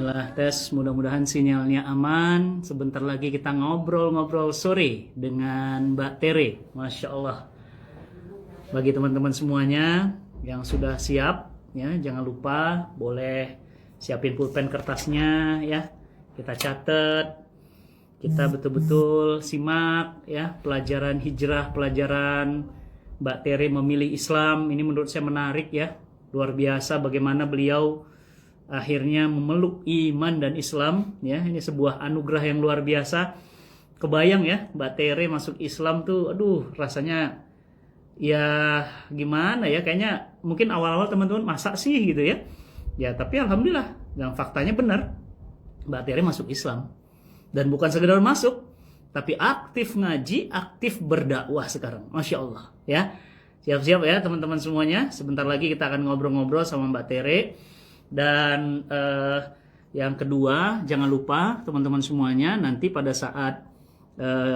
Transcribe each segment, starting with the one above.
Bismillah, tes. Mudah-mudahan sinyalnya aman. Sebentar lagi kita ngobrol-ngobrol sore dengan Mbak Tere. Masya Allah. Bagi teman-teman semuanya yang sudah siap, ya jangan lupa boleh siapin pulpen kertasnya, ya. Kita catat, kita betul-betul simak, ya pelajaran hijrah, pelajaran Mbak Tere memilih Islam. Ini menurut saya menarik, ya. Luar biasa bagaimana beliau akhirnya memeluk iman dan Islam, ya. Ini sebuah anugerah yang luar biasa. Kebayang ya Mbak Tere masuk Islam tuh, aduh rasanya ya gimana ya, kayaknya mungkin awal-awal teman-teman masa sih gitu ya. Ya tapi alhamdulillah yang faktanya benar, Mbak Tere masuk Islam. Dan bukan sekedar masuk, tapi aktif ngaji, aktif berdakwah sekarang. Masya Allah, ya. Siap-siap ya teman-teman semuanya. Sebentar lagi kita akan ngobrol-ngobrol sama Mbak Tere. Dan yang kedua, jangan lupa teman-teman semuanya, nanti pada saat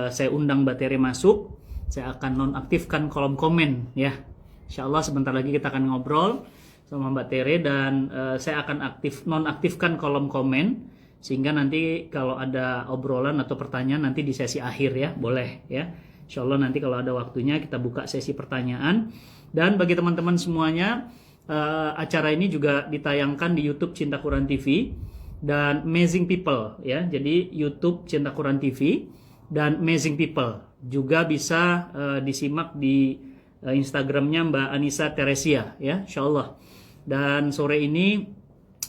saya undang Mbak Tere masuk, saya akan nonaktifkan kolom komen, ya. Insya Allah sebentar lagi kita akan ngobrol sama Mbak Tere dan saya akan nonaktifkan kolom komen sehingga nanti kalau ada obrolan atau pertanyaan nanti di sesi akhir, ya, boleh, ya. Insya Allah nanti kalau ada waktunya kita buka sesi pertanyaan. Dan bagi teman-teman semuanya, acara ini juga ditayangkan di YouTube Cinta Quran TV dan Amazing People, ya. Jadi YouTube Cinta Quran TV dan Amazing People juga bisa disimak di Instagramnya Mbak Anissa Teresia, ya, Insya Allah. Dan sore ini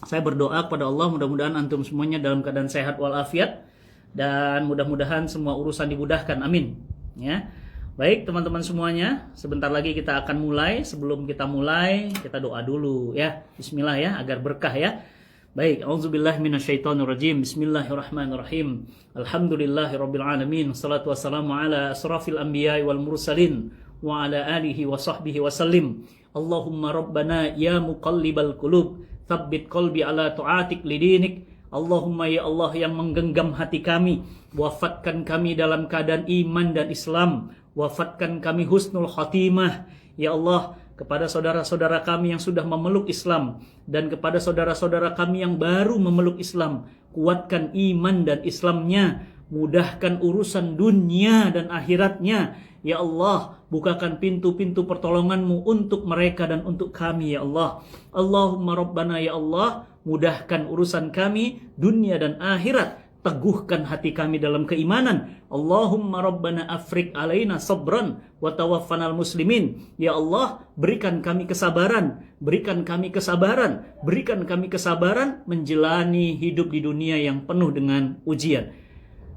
saya berdoa kepada Allah mudah-mudahan antum semuanya dalam keadaan sehat walafiat dan mudah-mudahan semua urusan dimudahkan, amin, ya. Baik teman-teman semuanya, sebentar lagi kita akan mulai. Sebelum kita mulai, kita doa dulu, ya. Bismillah, ya, agar berkah, ya. Baik, auzubillahi minasyaitonirrajim. Bismillahirrahmanirrahim. Alhamdulillahirabbil alamin. Wassalatu wassalamu ala asrafil anbiya'i wal mursalin wa ala alihi wa sahbihi wasallim. Allahumma rabbana ya muqallibal qulub, tsabbit qalbi ala ta'atik lidinik. Allahumma ya Allah yang menggenggam hati kami, wafatkan kami dalam keadaan iman dan Islam. Wafatkan kami husnul khatimah, ya Allah, kepada saudara-saudara kami yang sudah memeluk Islam dan kepada saudara-saudara kami yang baru memeluk Islam, kuatkan iman dan Islamnya, mudahkan urusan dunia dan akhiratnya, ya Allah. Bukakan pintu-pintu pertolonganmu untuk mereka dan untuk kami, ya Allah. Allahumma rabbana, ya Allah, mudahkan urusan kami dunia dan akhirat, teguhkan hati kami dalam keimanan. Allahumma rabbana afrik alaina sabran wa tawaffanal muslimin. Ya Allah, berikan kami kesabaran, berikan kami kesabaran, berikan kami kesabaran menjalani hidup di dunia yang penuh dengan ujian.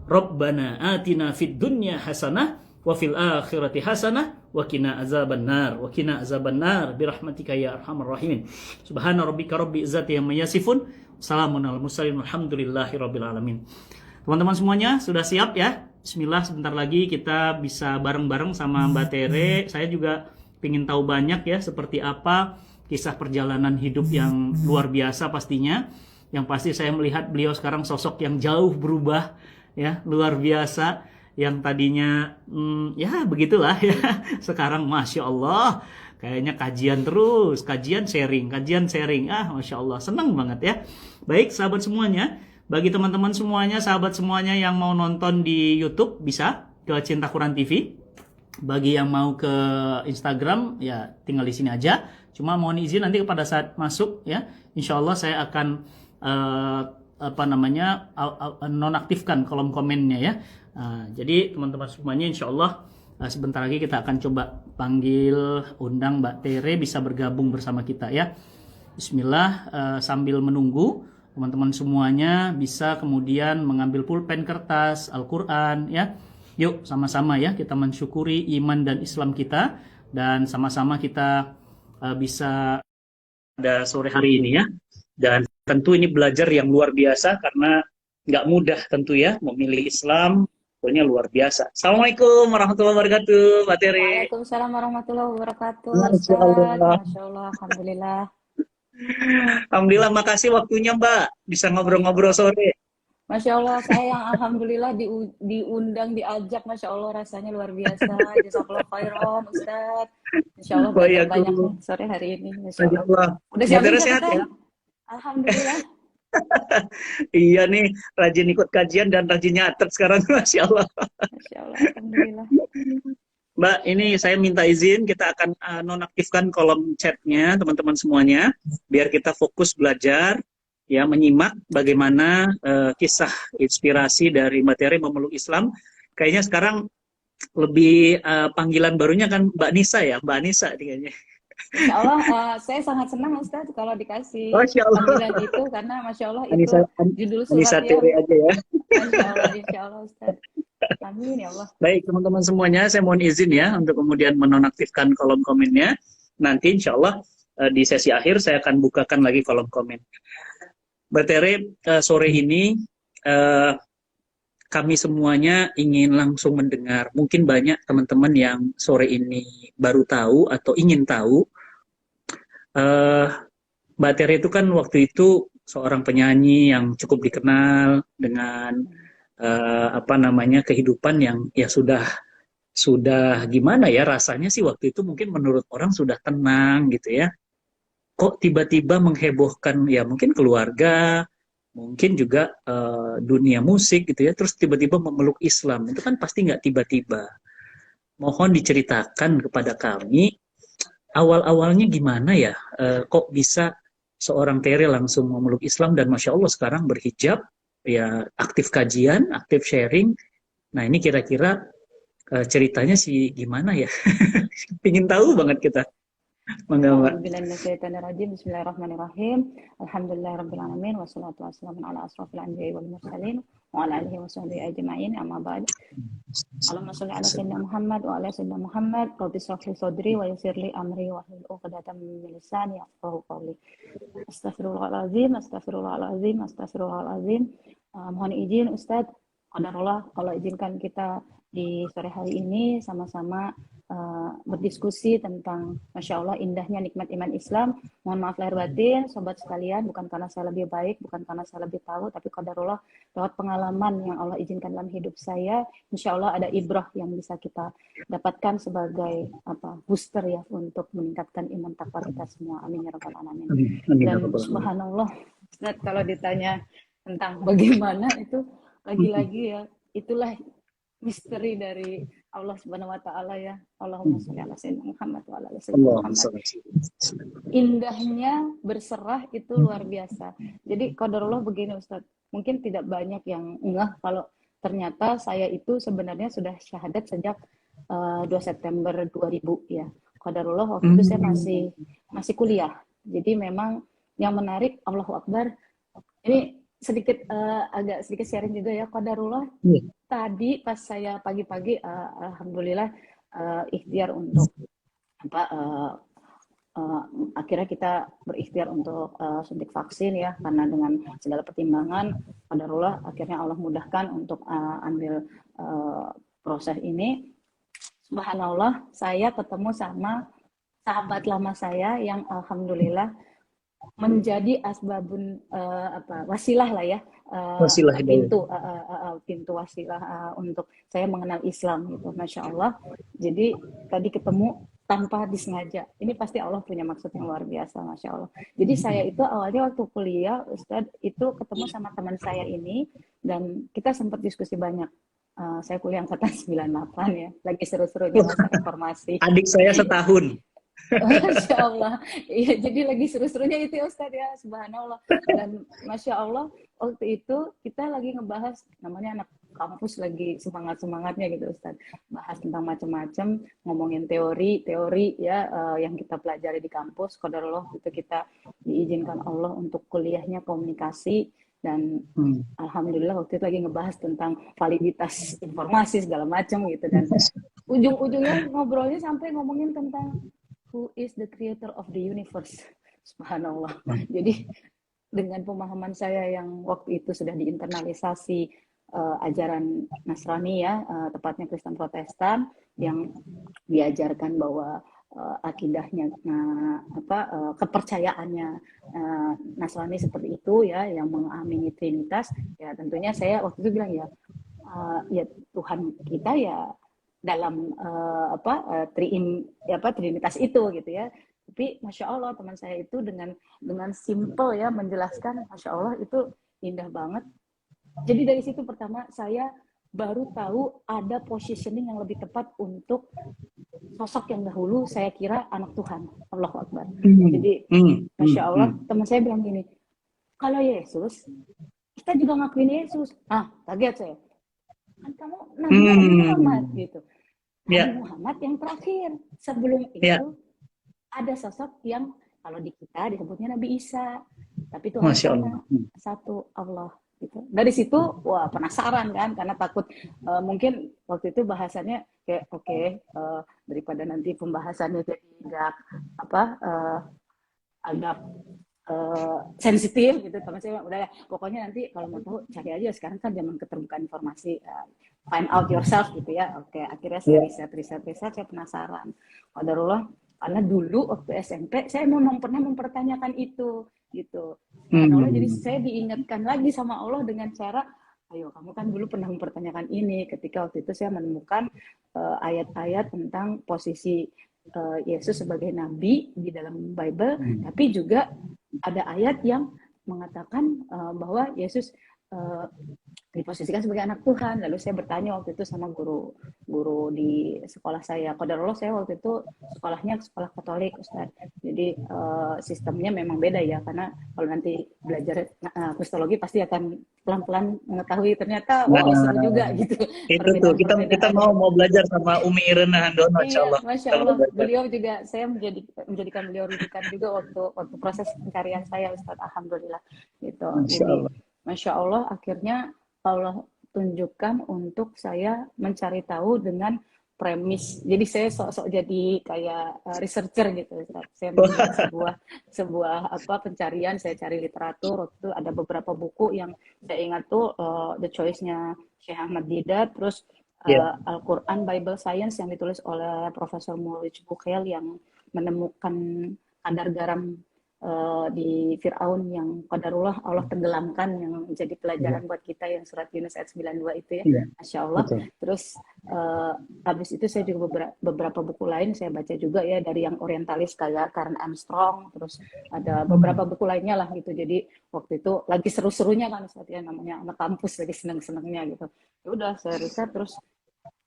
Rabbana atina fid dunya hasanah wa fil akhirati hasanah wa qina azabannar wa qina azabannar birahmatika ya arhamar rahimin. Subhana rabbika rabbil izzati amma yasifun, salamun alal mursalin, walhamdulillahi rabbil alamin. Teman-teman semuanya sudah siap, ya? Bismillah, sebentar lagi kita bisa bareng-bareng sama Mbak Tere. Saya juga ingin tahu banyak, ya, seperti apa kisah perjalanan hidup yang luar biasa pastinya. Yang pasti saya melihat beliau sekarang sosok yang jauh berubah, ya, luar biasa. Yang tadinya ya begitulah, ya. Sekarang Masya Allah kayaknya kajian terus, kajian sharing, Masya Allah, senang banget, ya. Baik sahabat semuanya, bagi teman-teman semuanya, sahabat semuanya yang mau nonton di YouTube bisa ke Cinta Quran TV. Bagi yang mau ke Instagram, ya tinggal di sini aja. Cuma mohon izin nanti pada saat masuk, ya, Insya Allah saya akan nonaktifkan kolom komennya, ya. Jadi teman-teman semuanya insya Allah sebentar lagi kita akan coba panggil, undang Mbak Tere bisa bergabung bersama kita, ya. Bismillah, sambil menunggu teman-teman semuanya bisa kemudian mengambil pulpen kertas Al-Quran, ya. Yuk sama-sama, ya, kita mensyukuri iman dan Islam kita dan sama-sama kita bisa pada sore hari ini, ya. Dan tentu ini belajar yang luar biasa karena nggak mudah tentu, ya, memilih Islam. Pokoknya luar biasa. Assalamualaikum warahmatullahi wabarakatuh, Mbak Tere. Waalaikumsalam warahmatullahi wabarakatuh. Masya Allah. Masya Allah, alhamdulillah. Alhamdulillah, makasih waktunya, Mbak. Bisa ngobrol-ngobrol sore. Masya Allah, saya yang alhamdulillah diundang, diajak, Masya Allah, rasanya luar biasa. Jazakallah khairan, Ustaz. Insya Allah belajar banyak nih sore hari ini, Masya Allah. Allah. Udah Mbak Tere siap-siap, sehat, Ustaz? ya? Alhamdulillah. Iya nih, rajin ikut kajian dan rajin nyatet sekarang, Masya Allah. Masya Allah, alhamdulillah. Mbak, ini saya minta izin, kita akan nonaktifkan kolom chatnya, teman-teman semuanya, biar kita fokus belajar, ya, menyimak bagaimana kisah inspirasi dari materi memeluk Islam. Kayaknya sekarang lebih panggilan barunya kan Mbak Nisa ya, Mbak Nisa kayaknya. Insya Allah, saya sangat senang Ustadz kalau dikasih Masya Allah, panggilan itu karena Masya Allah itu Anissa, judul Anissa suratnya. Tere aja ya. Insya Allah Ustadz. Amin ya Allah. Baik, teman-teman semuanya, saya mohon izin ya untuk kemudian menonaktifkan kolom komennya. Nanti insya Allah di sesi akhir saya akan bukakan lagi kolom komen. Mbak Tere, sore ini eh, kami semuanya ingin langsung mendengar. Mungkin banyak teman-teman yang sore ini baru tahu atau ingin tahu. eh, Mbak Tere itu kan waktu itu seorang penyanyi yang cukup dikenal dengan apa namanya kehidupan yang ya sudah gimana ya rasanya sih waktu itu mungkin menurut orang sudah tenang gitu ya. Kok tiba-tiba menghebohkan ya mungkin keluarga, mungkin juga dunia musik gitu ya, terus tiba-tiba memeluk Islam. Itu kan pasti nggak tiba-tiba. Mohon diceritakan kepada kami awal-awalnya gimana ya, kok bisa seorang Tere langsung memeluk Islam dan Masya Allah sekarang berhijab, ya aktif kajian, aktif sharing. Nah ini kira-kira ceritanya sih gimana ya? Pingin tahu banget kita. Mangga Mbak. A'udzubillahiminasyaitonirrajim. Bismillahirrahmanirrahim. Alhamdulillahirrabbilalamin. Wassalatu wassalamu ala asrafil anbiya'i wal mursalin wa ala alihi wa sahbihi ajma'in. Amma ba'd. Allahumma shalli ala sayyidina Muhammad wa ala sayyidina Muhammad. Rabbi shrah li sadri wa yassir li amri wa hlul 'uqdatam min lisani yafqahu qawli. Astaghfirullahalazim, astaghfirullahalazim, astaghfirullahalazim. Mohon izin Ustadz, qadarullah kalau izinkan kita di sore hari ini sama-sama berdiskusi tentang Masya Allah indahnya nikmat iman Islam. Mohon maaf lahir batin, sobat sekalian, bukan karena saya lebih baik, bukan karena saya lebih tahu, tapi qadarullah lewat pengalaman yang Allah izinkan dalam hidup saya, Insya Allah ada ibrah yang bisa kita dapatkan sebagai booster ya untuk meningkatkan iman takwa kita semua. Amin ya rabbal alamin. Dan subhanallah, Ustaz, kalau ditanya tentang bagaimana itu lagi-lagi ya, itulah misteri dari Allah Subhanahu wa taala ya. Allahumma shalli ala sayyidina Muhammad wa ala ali sayyidina Muhammad. Indahnya berserah itu luar biasa. Jadi qadarullah begini Ustaz, mungkin tidak banyak yang ngeh kalau ternyata saya itu sebenarnya sudah syahadat sejak 2 September 2000 ya. Qadarullah waktu itu saya masih kuliah. Jadi memang yang menarik, Allahu Akbar, ini agak sedikit sharing juga ya, qadarullah. Tadi pas saya pagi-pagi alhamdulillah ikhtiar untuk akhirnya kita berikhtiar untuk suntik vaksin ya, karena dengan segala pertimbangan qadarullah akhirnya Allah mudahkan untuk ambil proses ini. Subhanallah, saya ketemu sama sahabat lama saya yang alhamdulillah menjadi asbabun wasilah lah ya, Wasilah pintu wasilah untuk saya mengenal Islam gitu, Masya Allah. Jadi tadi ketemu tanpa disengaja, ini pasti Allah punya maksud yang luar biasa, Masya Allah. Jadi saya itu awalnya waktu kuliah Ustadz itu ketemu sama teman saya ini dan kita sempat diskusi banyak. Saya kuliah angkatan 98 ya, lagi seru-serunya masa reformasi. Adik saya setahun. Masya Allah, iya, jadi lagi seru-serunya itu ya Ustadz ya, subhanallah. Dan Masya Allah, waktu itu kita lagi ngebahas, namanya anak kampus lagi semangat-semangatnya gitu Ustadz, bahas tentang macam-macam, ngomongin teori ya, yang kita pelajari di kampus. Qadarullah itu kita diizinkan Allah untuk kuliahnya komunikasi, dan alhamdulillah waktu itu lagi ngebahas tentang validitas informasi segala macam gitu, dan ujung-ujungnya ngobrolnya sampai ngomongin tentang who is the creator of the universe. Subhanallah. Jadi dengan pemahaman saya yang waktu itu sudah diinternalisasi ajaran Nasrani ya, tepatnya Kristen Protestan, yang diajarkan bahwa akidahnya kepercayaannya Nasrani seperti itu ya, yang mengamini Trinitas ya, tentunya saya waktu itu bilang ya, ya Tuhan kita ya dalam Trinitas itu gitu ya. Tapi Masya Allah teman saya itu dengan simple ya menjelaskan, Masya Allah itu indah banget. Jadi dari situ pertama saya baru tahu ada positioning yang lebih tepat untuk sosok yang dahulu saya kira anak Tuhan. Allahu Akbar. Jadi Masya Allah teman saya bilang gini, kalau Yesus kita juga ngakuin Yesus. Kaget saya. Kan kamu Nabi Muhammad gitu. Nabi Muhammad yang terakhir. Sebelum itu ada sosok yang kalau di kita disebutnya Nabi Isa. Tapi Tuhan sama satu, Allah gitu. Dari situ wah penasaran kan, karena takut mungkin waktu itu bahasannya kayak daripada nanti pembahasannya jadi nggak agak sensitif gitu, teman saya udah ya pokoknya nanti kalau mau tahu cari aja, sekarang kan zaman keterbukaan informasi, find out yourself gitu ya. Akhirnya saya riset saya penasaran qadarullah, karena dulu waktu SMP saya memang pernah mempertanyakan itu gitu. Allah jadi saya diingatkan lagi sama Allah dengan cara, ayo kamu kan dulu pernah mempertanyakan ini, ketika waktu itu saya menemukan ayat-ayat tentang posisi Yesus sebagai nabi di dalam Bible, tapi juga ada ayat yang mengatakan bahwa Yesus diposisikan sebagai anak Tuhan. Lalu saya bertanya waktu itu sama guru di sekolah saya. Qadarullah saya waktu itu sekolahnya sekolah Katolik, Ustaz. Jadi sistemnya memang beda ya, karena kalau nanti belajar kristologi pasti akan pelan-pelan mengetahui ternyata seru juga gitu. Itu tuh kita mau belajar sama Umi Irena Handono, insyaallah. Masya Allah. Beliau juga, saya menjadikan beliau rujukan juga waktu proses pencarian saya, Ustaz. Alhamdulillah gitu. Masya Allah, akhirnya Allah tunjukkan untuk saya mencari tahu dengan premis. Jadi saya sok-sok jadi kayak researcher gitu. Saya membuat sebuah pencarian, saya cari literatur. Waktu itu ada beberapa buku yang saya ingat tuh The Choice-nya Syekh Ahmad Didat, terus Al-Quran Bible Science yang ditulis oleh Profesor Mulwich Bukhel yang menemukan kadar garam di Fir'aun yang qadarullah Allah tenggelamkan, yang menjadi pelajaran buat kita, yang surat Yunus ayat 92 itu ya. Masya Allah. Terus habis itu saya juga beberapa buku lain saya baca juga ya, dari yang orientalis kayak Karen Armstrong, terus ada beberapa buku lainnya lah gitu. Jadi waktu itu lagi seru-serunya kan Ustaz ya, namanya anak kampus lagi seneng-senengnya gitu. Ya udah saya riset, terus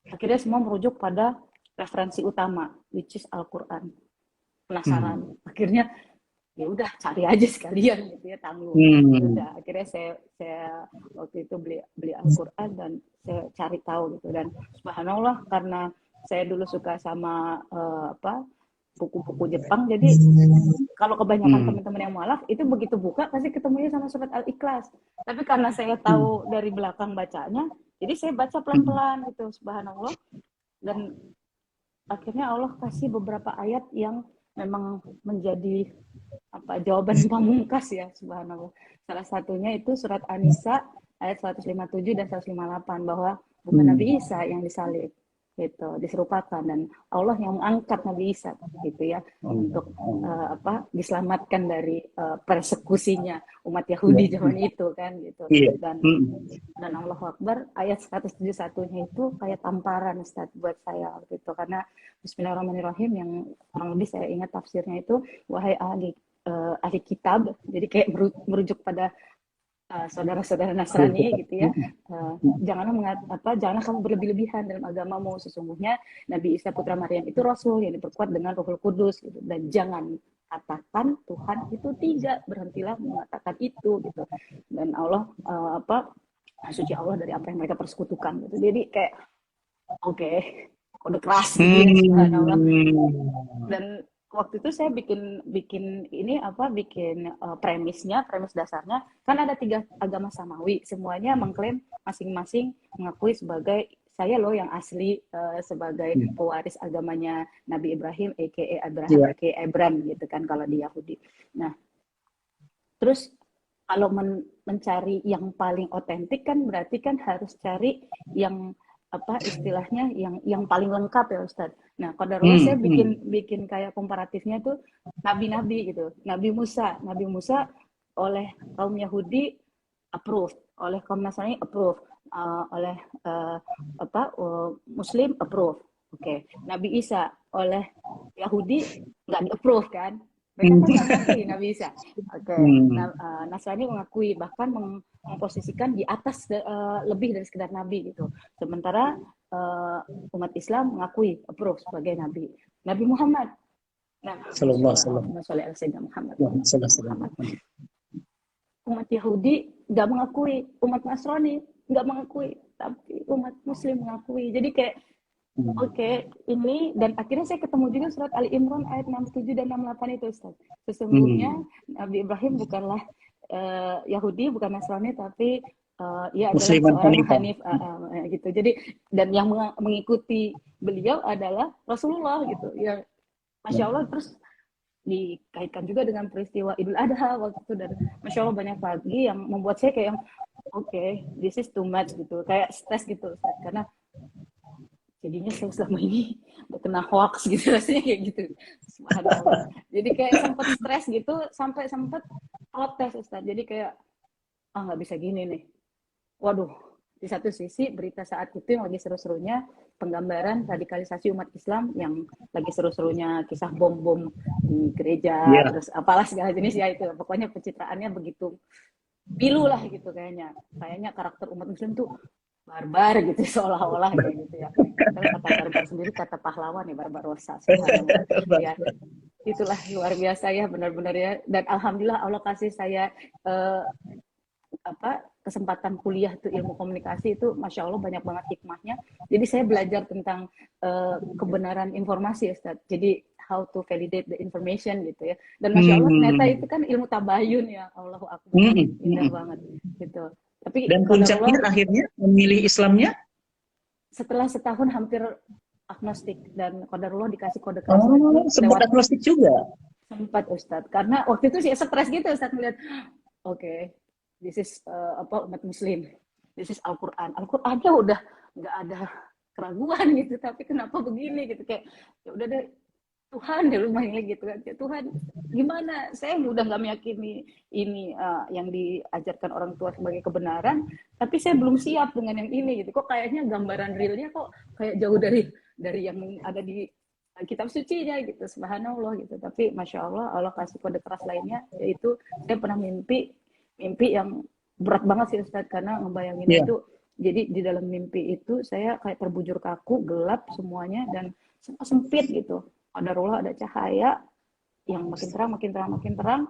akhirnya semua merujuk pada referensi utama, which is Al-Quran. Penasaran. Akhirnya ya udah cari aja sekalian gitu ya, tanggung. Udah akhirnya saya waktu itu beli Al-Quran dan saya cari tahu gitu. Dan subhanallah, karena saya dulu suka sama buku-buku Jepang, jadi kalau kebanyakan teman-teman yang mualaf itu begitu buka pasti ketemunya sama surat Al-Ikhlas. Tapi karena saya tahu dari belakang bacanya, jadi saya baca pelan-pelan gitu, subhanallah. Dan akhirnya Allah kasih beberapa ayat yang memang menjadi jawaban pamungkas ya, subhanallah. Salah satunya itu surat An-Nisa ayat 157 dan 158, bahwa bukan Nabi Isa yang disalib gitu, diserupakan, dan Allah yang mengangkat Nabi Isa gitu ya, untuk diselamatkan dari persekusinya umat Yahudi zaman itu kan gitu. Dan Allahu Akbar, ayat 171-nya itu kayak tamparan Ustaz buat saya gitu, karena Bismillahirrahmanirrahim yang kurang lebih saya ingat tafsirnya itu, wahai ahli kitab, jadi kayak merujuk pada saudara-saudara Nasrani gitu ya. Janganlah kamu berlebih-lebihan dalam agamamu, sesungguhnya Nabi Isa putra Maryam itu rasul yang diperkuat dengan Rohul Kudus gitu. Dan jangan katakan Tuhan itu tiga, berhentilah mengatakan itu gitu. Dan Allah suci Allah dari apa yang mereka persekutukan gitu. Jadi kayak kode keras gitu ya, subhanallah. Dan waktu itu saya bikin premis dasarnya, kan ada 3 agama samawi, semuanya mengklaim masing-masing mengakui sebagai saya loh yang asli sebagai pewaris agamanya Nabi Ibrahim aka Abraham aka Abram gitu kan kalau di Yahudi. Nah, terus kalau mencari yang paling otentik kan berarti kan harus cari yang istilahnya yang paling lengkap ya Ustadz. Nah, qadarullah saya bikin kayak komparatifnya tuh nabi-nabi gitu. Nabi Musa oleh kaum Yahudi approve, oleh kaum Nasrani approve, oleh Muslim approve. Nabi Isa oleh Yahudi nggak di-approve kan. Mereka kan nggak mengakui, nggak bisa. Oke, Nasrani mengakui, bahkan memposisikan di atas lebih dari sekedar nabi gitu. Sementara umat Islam mengakui, approve sebagai nabi. Nabi Muhammad. Nah, Sallallahu alaihi wasallam. Muhammad. Sallallahu alaihi Umat Yahudi nggak mengakui, umat Nasrani nggak mengakui, tapi umat Muslim mengakui. Jadi kayak Oke, ini dan akhirnya saya ketemu juga surat Ali Imran ayat 67 dan 68 itu, Ustaz. Sesungguhnya Nabi Ibrahim bukanlah Yahudi, bukan Nasrani, tapi ia adalah Musliman seorang Hanifah. Hanif gitu. Jadi dan yang mengikuti beliau adalah Rasulullah gitu. Ya, Masya Allah, terus dikaitkan juga dengan peristiwa Idul Adha waktu itu, dan Masya Allah banyak pagi yang membuat saya kayak oke, this is too much gitu, kayak stres gitu, Ustaz. Karena jadinya saya selama ini udah kena hoax gitu, rasanya kayak gitu. Subhanallah. Jadi kayak sempet stres gitu, sampai sempet protes, Ustaz. Jadi kayak nggak bisa gini nih. Waduh, di satu sisi berita saat itu yang lagi seru-serunya penggambaran radikalisasi umat Islam, yang lagi seru-serunya kisah bom-bom di gereja, terus apalah segala jenis ya itu. Pokoknya pencitraannya begitu pilu lah gitu kayaknya. Kayaknya karakter umat Muslim tuh barbar gitu, seolah-olah kayak gitu ya. Kalau kata barbar sendiri kata pahlawan ya, barbarosa. Ya, itulah luar biasa ya, benar-benar ya. Dan alhamdulillah Allah kasih saya kesempatan kuliah tuh ilmu komunikasi itu, Masya Allah banyak banget hikmahnya. Jadi saya belajar tentang kebenaran informasi, Ustaz. Jadi how to validate the information gitu ya. Dan Masya Allah ternyata itu kan ilmu tabayun ya, Allahu Akbar, indah banget gitu. Tapi dan puncaknya akhirnya memilih Islamnya setelah setahun hampir agnostik, dan qadarullah dikasih kode keras sempat agnostik juga. Sempat, Ustadz, karena waktu itu sih stres gitu, Ustadz, melihat oke, this is umat Muslim, this is Al-Qur'annya udah nggak ada keraguan gitu, tapi kenapa begini gitu, kayak ya udah deh Tuhan, dia lumayan gitu kan, ya Tuhan gimana, saya udah nggak meyakini ini yang diajarkan orang tua sebagai kebenaran, tapi saya belum siap dengan yang ini gitu, kok kayaknya gambaran realnya kok kayak jauh dari yang ada di kitab suci nya gitu, subhanallah gitu. Tapi Masya Allah, Allah kasih kode keras lainnya, yaitu saya pernah mimpi yang berat banget sih, Ustadz, karena ngebayangin itu, jadi di dalam mimpi itu saya kayak terbujur kaku, gelap semuanya, dan sempit gitu. Qadarullah ada cahaya yang makin terang,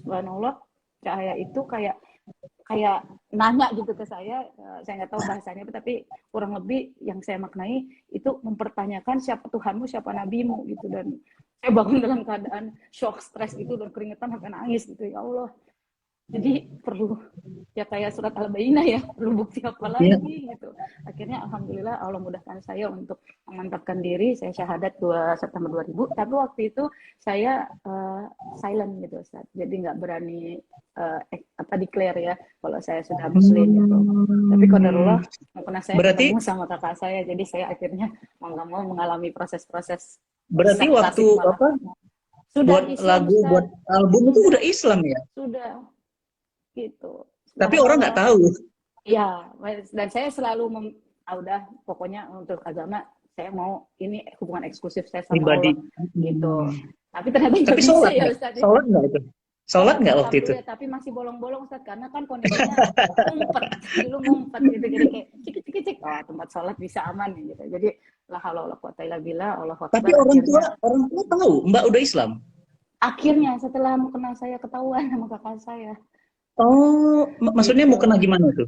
subhanallah, cahaya itu kayak nanya gitu ke saya nggak tahu bahasanya, tapi kurang lebih yang saya maknai itu mempertanyakan siapa Tuhanmu, siapa nabimu gitu. Dan saya bangun dalam keadaan shock, stres gitu, dan keringetan sampai nangis gitu, ya Allah. Jadi perlu ya kayak surat Al-Bayyinah ya, perlu bukti apa lagi gitu. Akhirnya alhamdulillah Allah mudahkan saya untuk memantapkan diri. Saya syahadat 2 September 2000, tapi waktu itu saya silent gitu, Ustaz. Jadi nggak berani declare ya kalau saya sudah muslim gitu. Tapi qadarullah pernah saya ketemu sama kakak saya, jadi saya akhirnya mau nggak mau mengalami proses-proses. Berarti waktu sudah buat Islam, lagu, Ustaz. Buat album itu udah Islam ya? Sudah. Gitu. Tapi orang nggak tahu. Ya, dan saya selalu udah pokoknya untuk agama saya mau ini hubungan eksklusif saya sama pribadi Allah gitu. Tapi ternyata tapi sholat ya, Ustaz. Sholat nggak itu? Sholat nggak waktu itu? Ya, tapi masih bolong-bolong, Ustaz, karena kan kondisinya ngumpet gitu, jadi kayak cik tempat sholat bisa aman gitu. Jadi la haula wala quwata illa billah, Allahu akbar. Tapi orang tua tahu Mbak udah Islam. Akhirnya setelah mukena saya ketahuan sama kakak saya. Oh, maksudnya mau kena gimana tuh?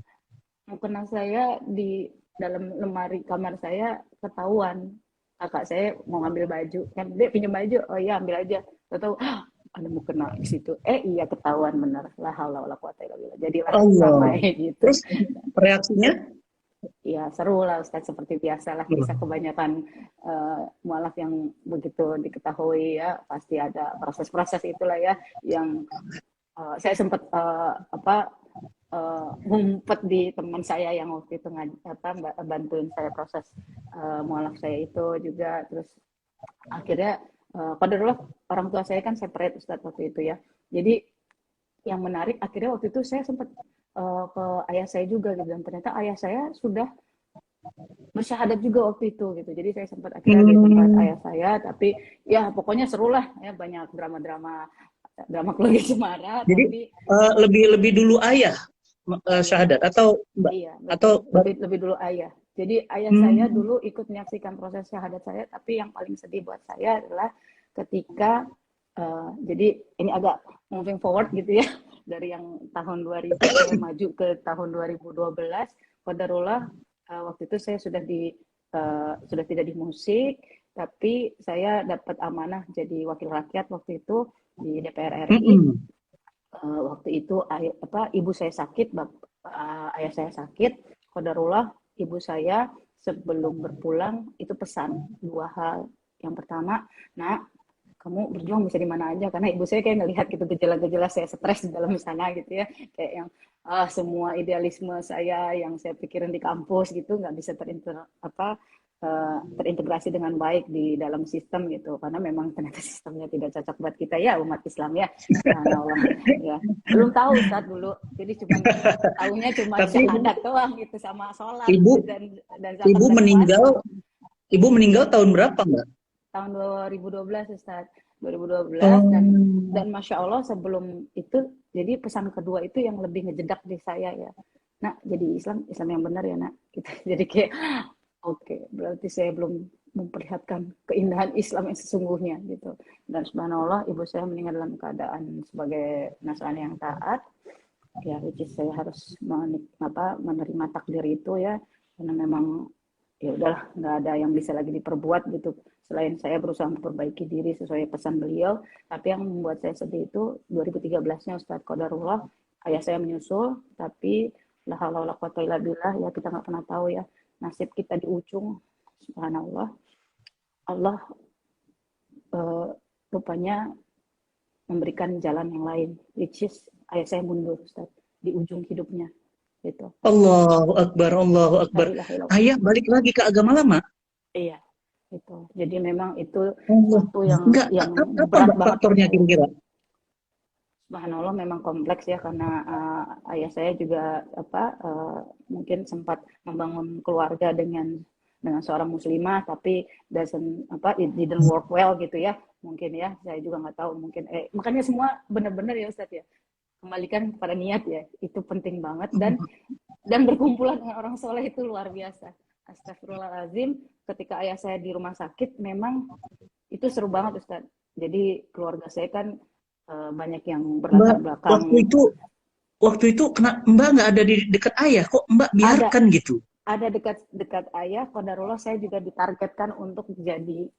Mukena saya di dalam lemari kamar saya ketahuan. Kakak saya mau ngambil baju, kan dia pinjam baju, oh iya ambil aja. Tahu ada mukena di situ. Iya ketahuan benar. La haula wala quwata illa billah. Jadilah sampai gitu. Terus reaksinya? Ya seru lah, Ustaz, seperti biasa lah, kisah kebanyakan mualaf yang begitu diketahui ya, pasti ada proses-proses itulah ya, yang saya sempat ngumpet di teman saya yang waktu itu bantuin saya proses mualaf saya itu juga. Terus akhirnya qadarullah orang tua saya kan separate, Ustaz, waktu itu ya. Jadi yang menarik akhirnya waktu itu saya sempat ke ayah saya juga gitu, dan ternyata ayah saya sudah bersyahadat juga waktu itu gitu. Jadi saya sempat akhirnya di tempat ayah saya, tapi ya pokoknya seru lah ya, banyak drama keluarga cemara, Jadi tapi lebih dulu ayah syahadat atau mbak iya atau betul, lebih dulu ayah. Jadi ayah saya Hmm. dulu ikut menyaksikan proses syahadat saya, tapi yang paling sedih buat saya adalah ketika jadi ini agak moving forward gitu ya, dari yang tahun 2000 saya maju ke tahun 2012. Qadarullah waktu itu saya sudah tidak di musik, tapi saya dapat amanah jadi wakil rakyat waktu itu di DPR RI. Mm-mm. Waktu itu ibu saya sakit, ayah saya sakit. Qadarullah ibu saya sebelum berpulang itu pesan dua hal. Yang pertama, nak, kamu berjuang bisa di mana aja, karena ibu saya kayak ngelihat gitu gejala-gejala saya stres di dalam sana gitu ya, kayak yang semua idealisme saya yang saya pikirin di kampus gitu nggak bisa terintegrasi dengan baik di dalam sistem gitu, karena memang ternyata sistemnya tidak cocok buat kita ya umat Islam ya. Subhanallah ya, belum tahu Ustadz dulu, jadi tahunya cuma Tapi syahadat doang gitu sama sholat ibu dan zakat ibu dan meninggal puasa. ibu meninggal tahun berapa mbak? Tahun 2012 Ustaz, 2012. Oh. Dan Masya Allah sebelum itu, jadi pesan kedua itu yang lebih ngejedak di saya ya, nak jadi Islam yang benar ya nak gitu. Jadi kayak oke, berarti saya belum memperlihatkan keindahan Islam yang sesungguhnya gitu. Dan subhanallah ibu saya meninggal dalam keadaan sebagai Nasrani yang taat ya, which is saya harus menerima takdir itu ya, karena memang ya udahlah, nggak ada yang bisa lagi diperbuat gitu selain saya berusaha memperbaiki diri sesuai pesan beliau. Tapi yang membuat saya sedih itu 2013-nya Ustadz, qadarullah ayah saya menyusul, tapi la haula wala quwata illa billah ya, kita nggak pernah tahu ya nasib kita di ujung. Subhanallah, Allah rupanya memberikan jalan yang lain, which is ayah saya mundur Ustadz di ujung hidupnya gitu. Allahu Akbar, Allahu Akbar. Ayah balik lagi ke agama lama? Iya, itu. Jadi memang itu Allah. suatu yang Enggak, apa berat mbak banget faktornya saya. kira-kira? Subhanallah memang kompleks ya, karena ayah saya juga mungkin sempat membangun keluarga dengan seorang muslimah, tapi it didn't work well gitu ya, mungkin ya, saya juga nggak tahu, mungkin makanya semua benar-benar ya Ustadz ya, kembalikan pada niat ya, itu penting banget. Dan berkumpulan dengan orang soleh itu luar biasa. Astagfirullahaladzim, ketika ayah saya di rumah sakit memang itu seru banget Ustaz. Jadi keluarga saya kan banyak yang berlatar belakang. Waktu itu kena Mbak nggak ada di dekat ayah, kok Mbak biarkan gitu? Ada dekat ayah. Qadarullah saya juga ditargetkan untuk jadi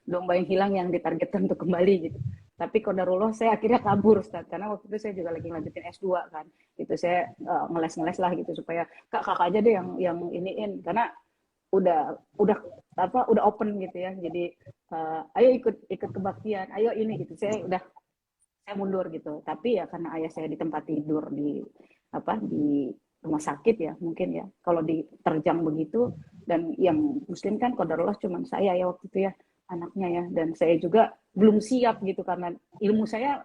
domba yang hilang yang ditargetkan untuk kembali gitu. Tapi qadarullah saya akhirnya kabur Ustaz, karena waktu itu saya juga lagi lanjutin S2 kan. Itu saya ngeles lah gitu supaya kakak aja deh yang iniin, karena udah open gitu ya. Jadi ayo ikut kebaktian, ayo ini gitu. Saya mundur gitu. Tapi ya karena ayah saya di tempat tidur di rumah sakit ya, mungkin ya kalau diterjang begitu, dan yang muslim kan qadarullah cuman saya ya waktu itu ya, anaknya ya, dan saya juga belum siap gitu karena ilmu saya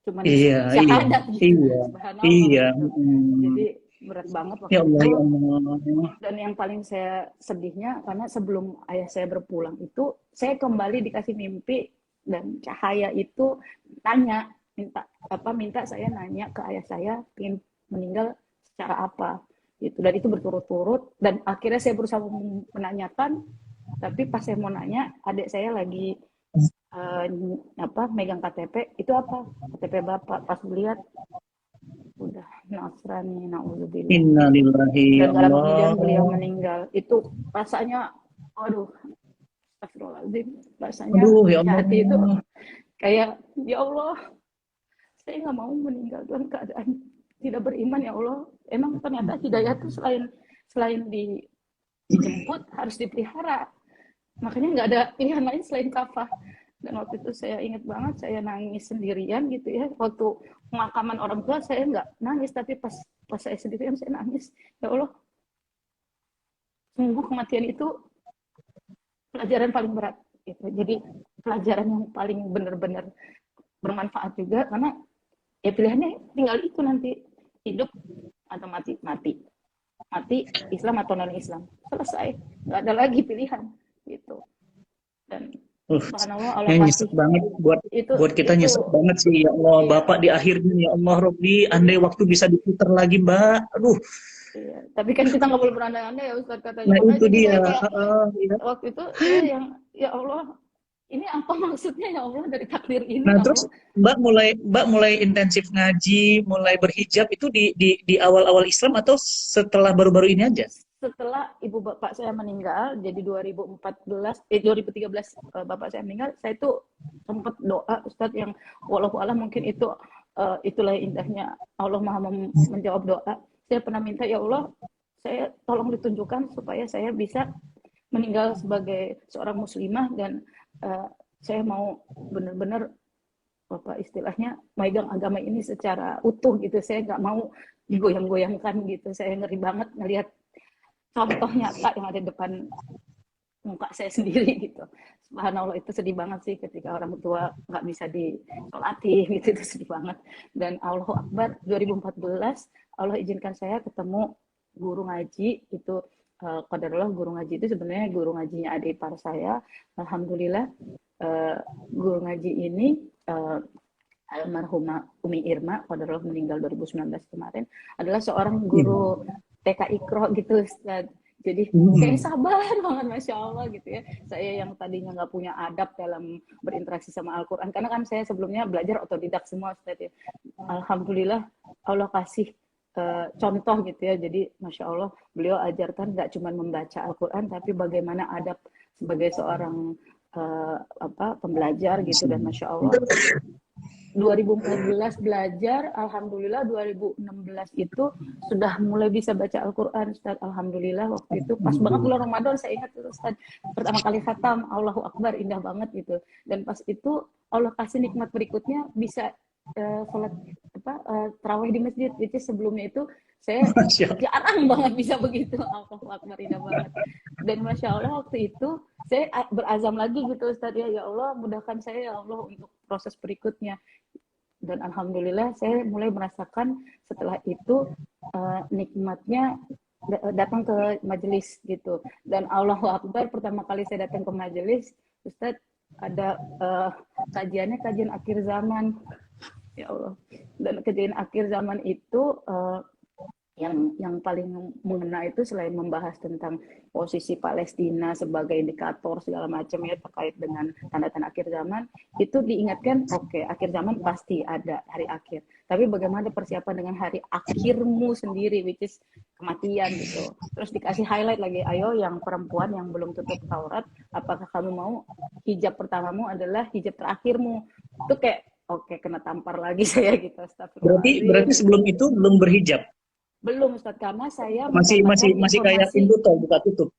cuman syahadat gitu. Iya. Gitu. Jadi berat banget waktu ya Allah, itu. ya Allah. Dan yang paling saya sedihnya, karena sebelum ayah saya berpulang itu saya kembali dikasih mimpi, dan cahaya itu minta saya nanya ke ayah saya ingin meninggal secara apa gitu, dan itu berturut-turut, dan akhirnya saya berusaha menanyakan, tapi pas saya mau nanya adik saya lagi megang KTP, itu apa KTP bapak, pas lihat udah Nasrani, naudzubillah. Innalillahi, dan dalam Allah. kemudian beliau meninggal, itu rasanya aduh, astagfirullahaladzim, rasanya ya di hati itu kayak ya Allah, saya nggak mau meninggal dalam keadaan tidak beriman ya Allah. Emang ternyata hidayah itu selain dijemput harus dipelihara, makanya nggak ada pilihan lain selain kafah. Dan waktu itu saya ingat banget, saya nangis sendirian gitu ya, waktu pemakaman orang tua saya nggak nangis, tapi pas saya sendirian saya nangis. Ya Allah, sungguh kematian itu pelajaran paling berat gitu. Jadi pelajaran yang paling benar-benar bermanfaat juga, karena ya pilihannya tinggal itu nanti, hidup atau mati. mati Islam atau non Islam, selesai, nggak ada lagi pilihan gitu. Dan subhanallah Allah yang kasih nyesek banget itu buat kita, nyesek banget sih ya Allah. iya, Bapak di akhirnya ya Allah Robbi, andai waktu bisa diputar lagi Mbak, aduh. iya. Tapi kan kita nggak boleh berandai-andai ya Ustadz katanya, Nah makanya itu jadi dia. saya kayak Iya. waktu itu saya yang ya Allah, ini apa maksudnya ya Allah dari takdir ini Nah ya terus Allah. Mbak mulai intensif ngaji, mulai berhijab itu di awal-awal Islam atau setelah baru-baru ini aja? Setelah ibu bapak saya meninggal, jadi 2013 bapak saya meninggal, saya itu sempat doa Ustadz yang walau alam mungkin itu itulah indahnya Allah Maha menjawab doa. Saya pernah minta ya Allah, saya tolong ditunjukkan supaya saya bisa meninggal sebagai seorang muslimah dan saya mau benar-benar apa istilahnya megang agama ini secara utuh gitu. Saya nggak mau digoyang-goyangkan gitu. Saya ngeri banget ngelihat contoh nyata yang ada depan muka saya sendiri gitu. Subhanallah itu sedih banget sih ketika orang tua nggak bisa disolati gitu, itu sedih banget. Dan Allahu Akbar 2014 Allah izinkan saya ketemu guru ngaji itu qadarullah guru ngaji itu sebenarnya guru ngajinya adik ipar saya. Alhamdulillah guru ngaji ini almarhumah Umi Irma qadarullah meninggal 2019 kemarin adalah seorang guru TK Iqra gitu Ustaz. Jadi kayak sabar banget Masya Allah gitu ya. Saya yang tadinya nggak punya adab dalam berinteraksi sama Al-Quran. Karena kan saya sebelumnya belajar otodidak semua Ustaz ya. Alhamdulillah Allah kasih contoh gitu ya. Jadi Masya Allah beliau ajarkan nggak cuma membaca Al-Quran tapi bagaimana adab sebagai seorang pembelajar gitu. Dan Masya Allah 2014 belajar, alhamdulillah 2016 itu sudah mulai bisa baca Al-Quran Ustaz. Alhamdulillah waktu itu pas banget bulan Ramadan, saya ingat Ustaz, pertama kali khatam, Allahu Akbar, indah banget gitu. Dan pas itu Allah kasih nikmat berikutnya bisa sholat tarawih di masjid, itu sebelumnya itu saya jarang banget bisa begitu. Allahu Akbar, indah banget. Dan Masya Allah waktu itu saya berazam lagi gitu Ustaz ya Allah mudahkan saya ya Allah untuk proses berikutnya. Dan alhamdulillah saya mulai merasakan setelah itu nikmatnya datang ke majelis gitu. Dan Allahu Akbar pertama kali saya datang ke majelis, Ustadz ada kajian akhir zaman, ya Allah. Dan kajian akhir zaman itu yang paling mengena itu selain membahas tentang posisi Palestina sebagai indikator segala macam ya terkait dengan tanda-tanda akhir zaman, itu diingatkan oke, akhir zaman pasti ada hari akhir, tapi bagaimana persiapan dengan hari akhirmu sendiri which is kematian gitu. Terus dikasih highlight lagi, ayo yang perempuan yang belum tutup aurat, apakah kamu mau hijab pertamamu adalah hijab terakhirmu. Itu kayak oke, kena tampar lagi saya gitu. Berarti sebelum itu belum berhijab? Belum Ustadz, karena saya masih kayak pintu tol buka tutup.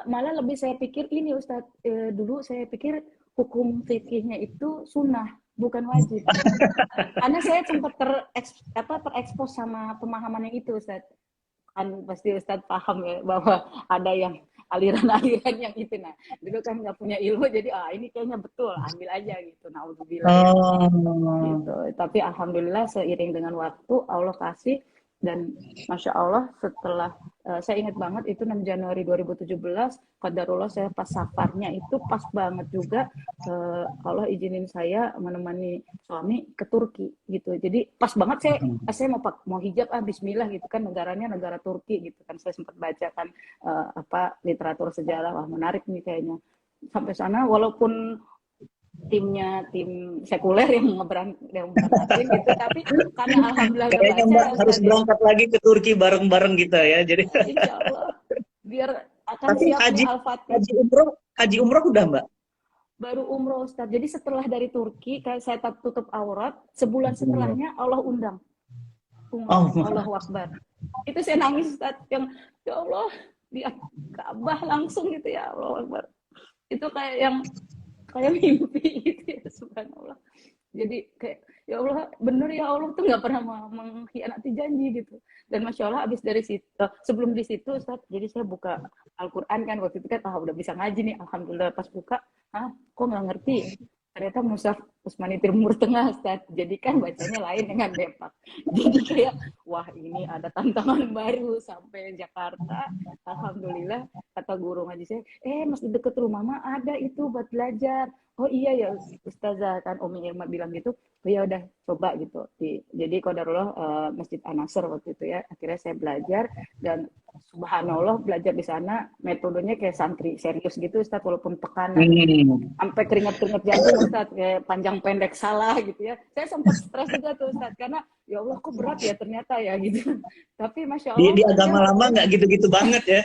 Malah lebih saya pikir ini Ustadz, dulu saya pikir hukum fikihnya itu sunnah bukan wajib. Karena saya sempat terekspos sama pemahaman yang itu Ustadz. Kan pasti Ustadz paham ya bahwa ada yang aliran-aliran yang itu. Nah dulu kan nggak punya ilmu, jadi ini kayaknya betul, ambil aja gitu. Naudzubillah gitu. Tapi alhamdulillah seiring dengan waktu Allah kasih. Dan Masya Allah setelah saya ingat banget itu 6 Januari 2017 qadarullah saya pas safarnya itu pas banget juga Allah izinin saya menemani suami ke Turki gitu. Jadi pas banget saya mau hijab bismillah gitu kan, negaranya negara Turki gitu kan. Saya sempat baca kan literatur sejarah, wah menarik nih kayaknya. Sampai sana walaupun tim sekuler yang ngeberangkatin gitu, tapi karena alhamdulillah kayaknya Mbak harus berangkat lagi ke Turki bareng-bareng kita ya, jadi insya Allah biar akan tapi siap nih Al-Fatih. Haji umroh udah Mbak? Baru umroh Ustaz. Jadi setelah dari Turki kayak saya tutup aurat, sebulan setelahnya Allah undang Allahu Akbar. Itu saya nangis Ustaz, yang ya Allah di Ka'bah langsung gitu ya Allah Akbar. Itu kayak mimpi gitu ya, subhanallah. Jadi kayak ya Allah, bener ya Allah tuh nggak pernah mengkhianati janji gitu. Dan Masya Allah abis dari situ, sebelum di situ Ustaz, jadi saya buka Al-Quran kan waktu itu kan udah bisa ngaji nih, alhamdulillah. Pas buka kok nggak ngerti, ternyata Mushaf Utsmani Timur Tengah, Ustaz. Jadi kan bacanya lain dengan Depak. Jadi kayak, wah ini ada tantangan baru sampai Jakarta. Alhamdulillah, kata guru ngaji saya, masih deket rumah mah ada itu buat belajar. Oh iya ya Ustazah, kan Umi Irma bilang gitu. Oh ya udah coba gitu. Jadi qadarullah Masjid An-Nasr waktu itu ya. Akhirnya saya belajar dan subhanallah belajar di sana metodenya kayak santri serius gitu Ustaz, walaupun tekanan sampai keringat-keringat jantung Ustaz, kayak panjang pendek salah gitu ya. Saya sempat stres juga tuh Ustaz, karena ya Allah kok berat ya ternyata ya gitu. Tapi Masya Allah. Di agama lama nggak gitu-gitu banget ya.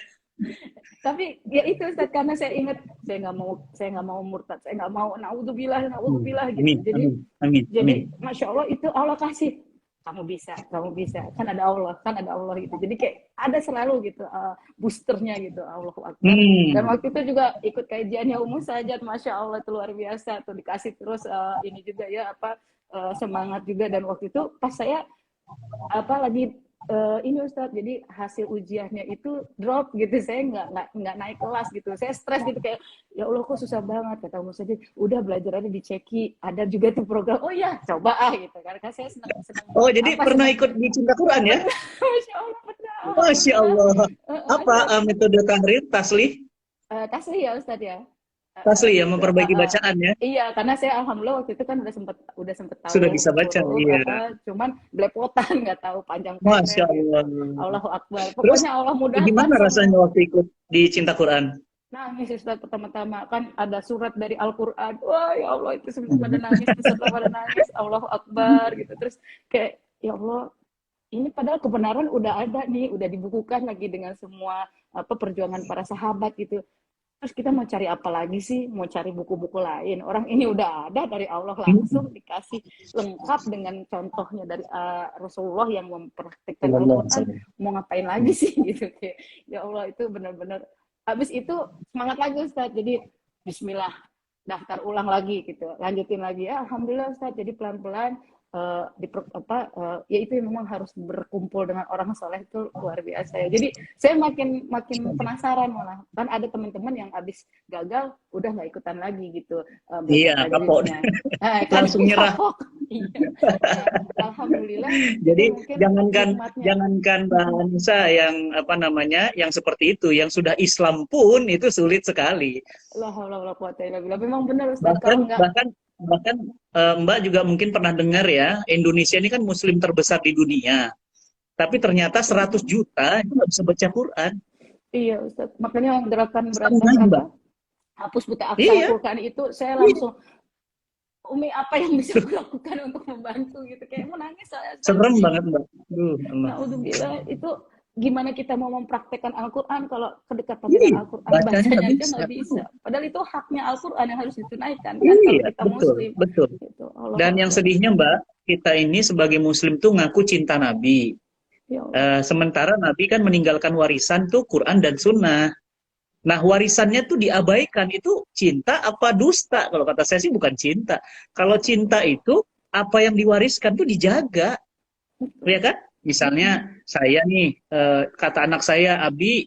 Tapi ya itu Ustaz, karena saya ingat saya nggak mau murtad, saya nggak mau naudzubillah gitu. Amin, Jadi amin, amin. Masya Allah itu Allah kasih. Kamu bisa, kan ada Allah gitu. Jadi kayak ada selalu gitu boosternya gitu, Allahu Akbar. Dan waktu itu juga ikut kajiannya Ummu Sajat, Masya Allah itu luar biasa tuh, dikasih terus ini juga ya semangat juga. Dan waktu itu pas saya lagi ini Ustadz, jadi hasil ujiannya itu drop gitu, saya nggak naik kelas gitu, saya stres gitu kayak ya Allah kok susah banget, kata Ummu Sajat, udah belajar aja di Ceki, ada juga tuh program, oh ya coba gitu, karena saya senang. Oh jadi pernah ikut di Cinta Quran ya? Masya Allah pernah. Masya Allah. Apa metode tahrir tasli? Tasli ya Ustadz ya. Tasli ya, memperbaiki bacaan ya. Iya, karena saya alhamdulillah waktu itu kan udah sempet tahu. Sudah bisa baca, iya. Cuman belepotan, nggak tahu panjang pendek. Masya Allah. Allahu Akbar. Terus, Pokoknya Allah mudahkan. gimana rasanya waktu ikut di Cinta Quran? Nangis Ustaz, pertama-tama kan ada surat dari Al-Quran. Wah ya Allah, itu semua pada nangis, pada nangis. Allahu Akbar gitu. Terus kayak ya Allah, ini padahal kebenaran udah ada nih, udah dibukukan lagi dengan semua perjuangan para sahabat gitu. Terus kita mau cari apa lagi sih? Mau cari buku-buku lain? Orang ini udah ada dari Allah, langsung dikasih lengkap dengan contohnya dari Rasulullah yang mempraktikkan Al-Quran. Mau ngapain lagi sih gitu? Kayak, ya Allah, itu benar-benar. Habis itu semangat lagi Ustaz. Jadi Bismillah, daftar ulang lagi gitu, lanjutin lagi. Ya, Alhamdulillah Ustaz. Jadi pelan-pelan ya itu memang harus berkumpul dengan orang soleh itu luar biasa ya. Jadi saya makin penasaran, malah kan ada teman-teman yang abis gagal udah nggak ikutan lagi gitu. Iya, kapok. Langsung nyerah. Iya. Alhamdulillah. Jadi jangankan bangsa yang yang seperti itu, yang sudah Islam pun itu sulit sekali. Memang benar Ustaz. Bahkan Mbak juga mungkin pernah dengar ya, Indonesia ini kan muslim terbesar di dunia. Tapi ternyata 100 juta itu nggak bisa baca Quran. Iya Ustaz. Makanya gerakan hapus buta aksa Quran itu saya langsung, Umi apa yang bisa dilakukan untuk membantu gitu. Kayak mau nangis saya. Serem banget Mbak. Naudzubillah, itu gimana kita mau mempraktekkan Al-Quran kalau kedekatan dengan Al-Quran bacanya aja nggak bisa. Padahal itu haknya Al-Quran yang harus ditunaikan kan, kalau kita muslim. Betul. Gitu. Dan yang sedihnya Mbak, kita ini sebagai muslim tuh ngaku cinta Nabi. Sementara Nabi kan meninggalkan warisan tuh Quran dan Sunnah. Nah warisannya tuh diabaikan, itu cinta apa dusta? Kalau kata saya sih bukan cinta. Kalau cinta itu apa yang diwariskan tuh dijaga, ya kan? Misalnya saya nih, kata anak saya, Abi,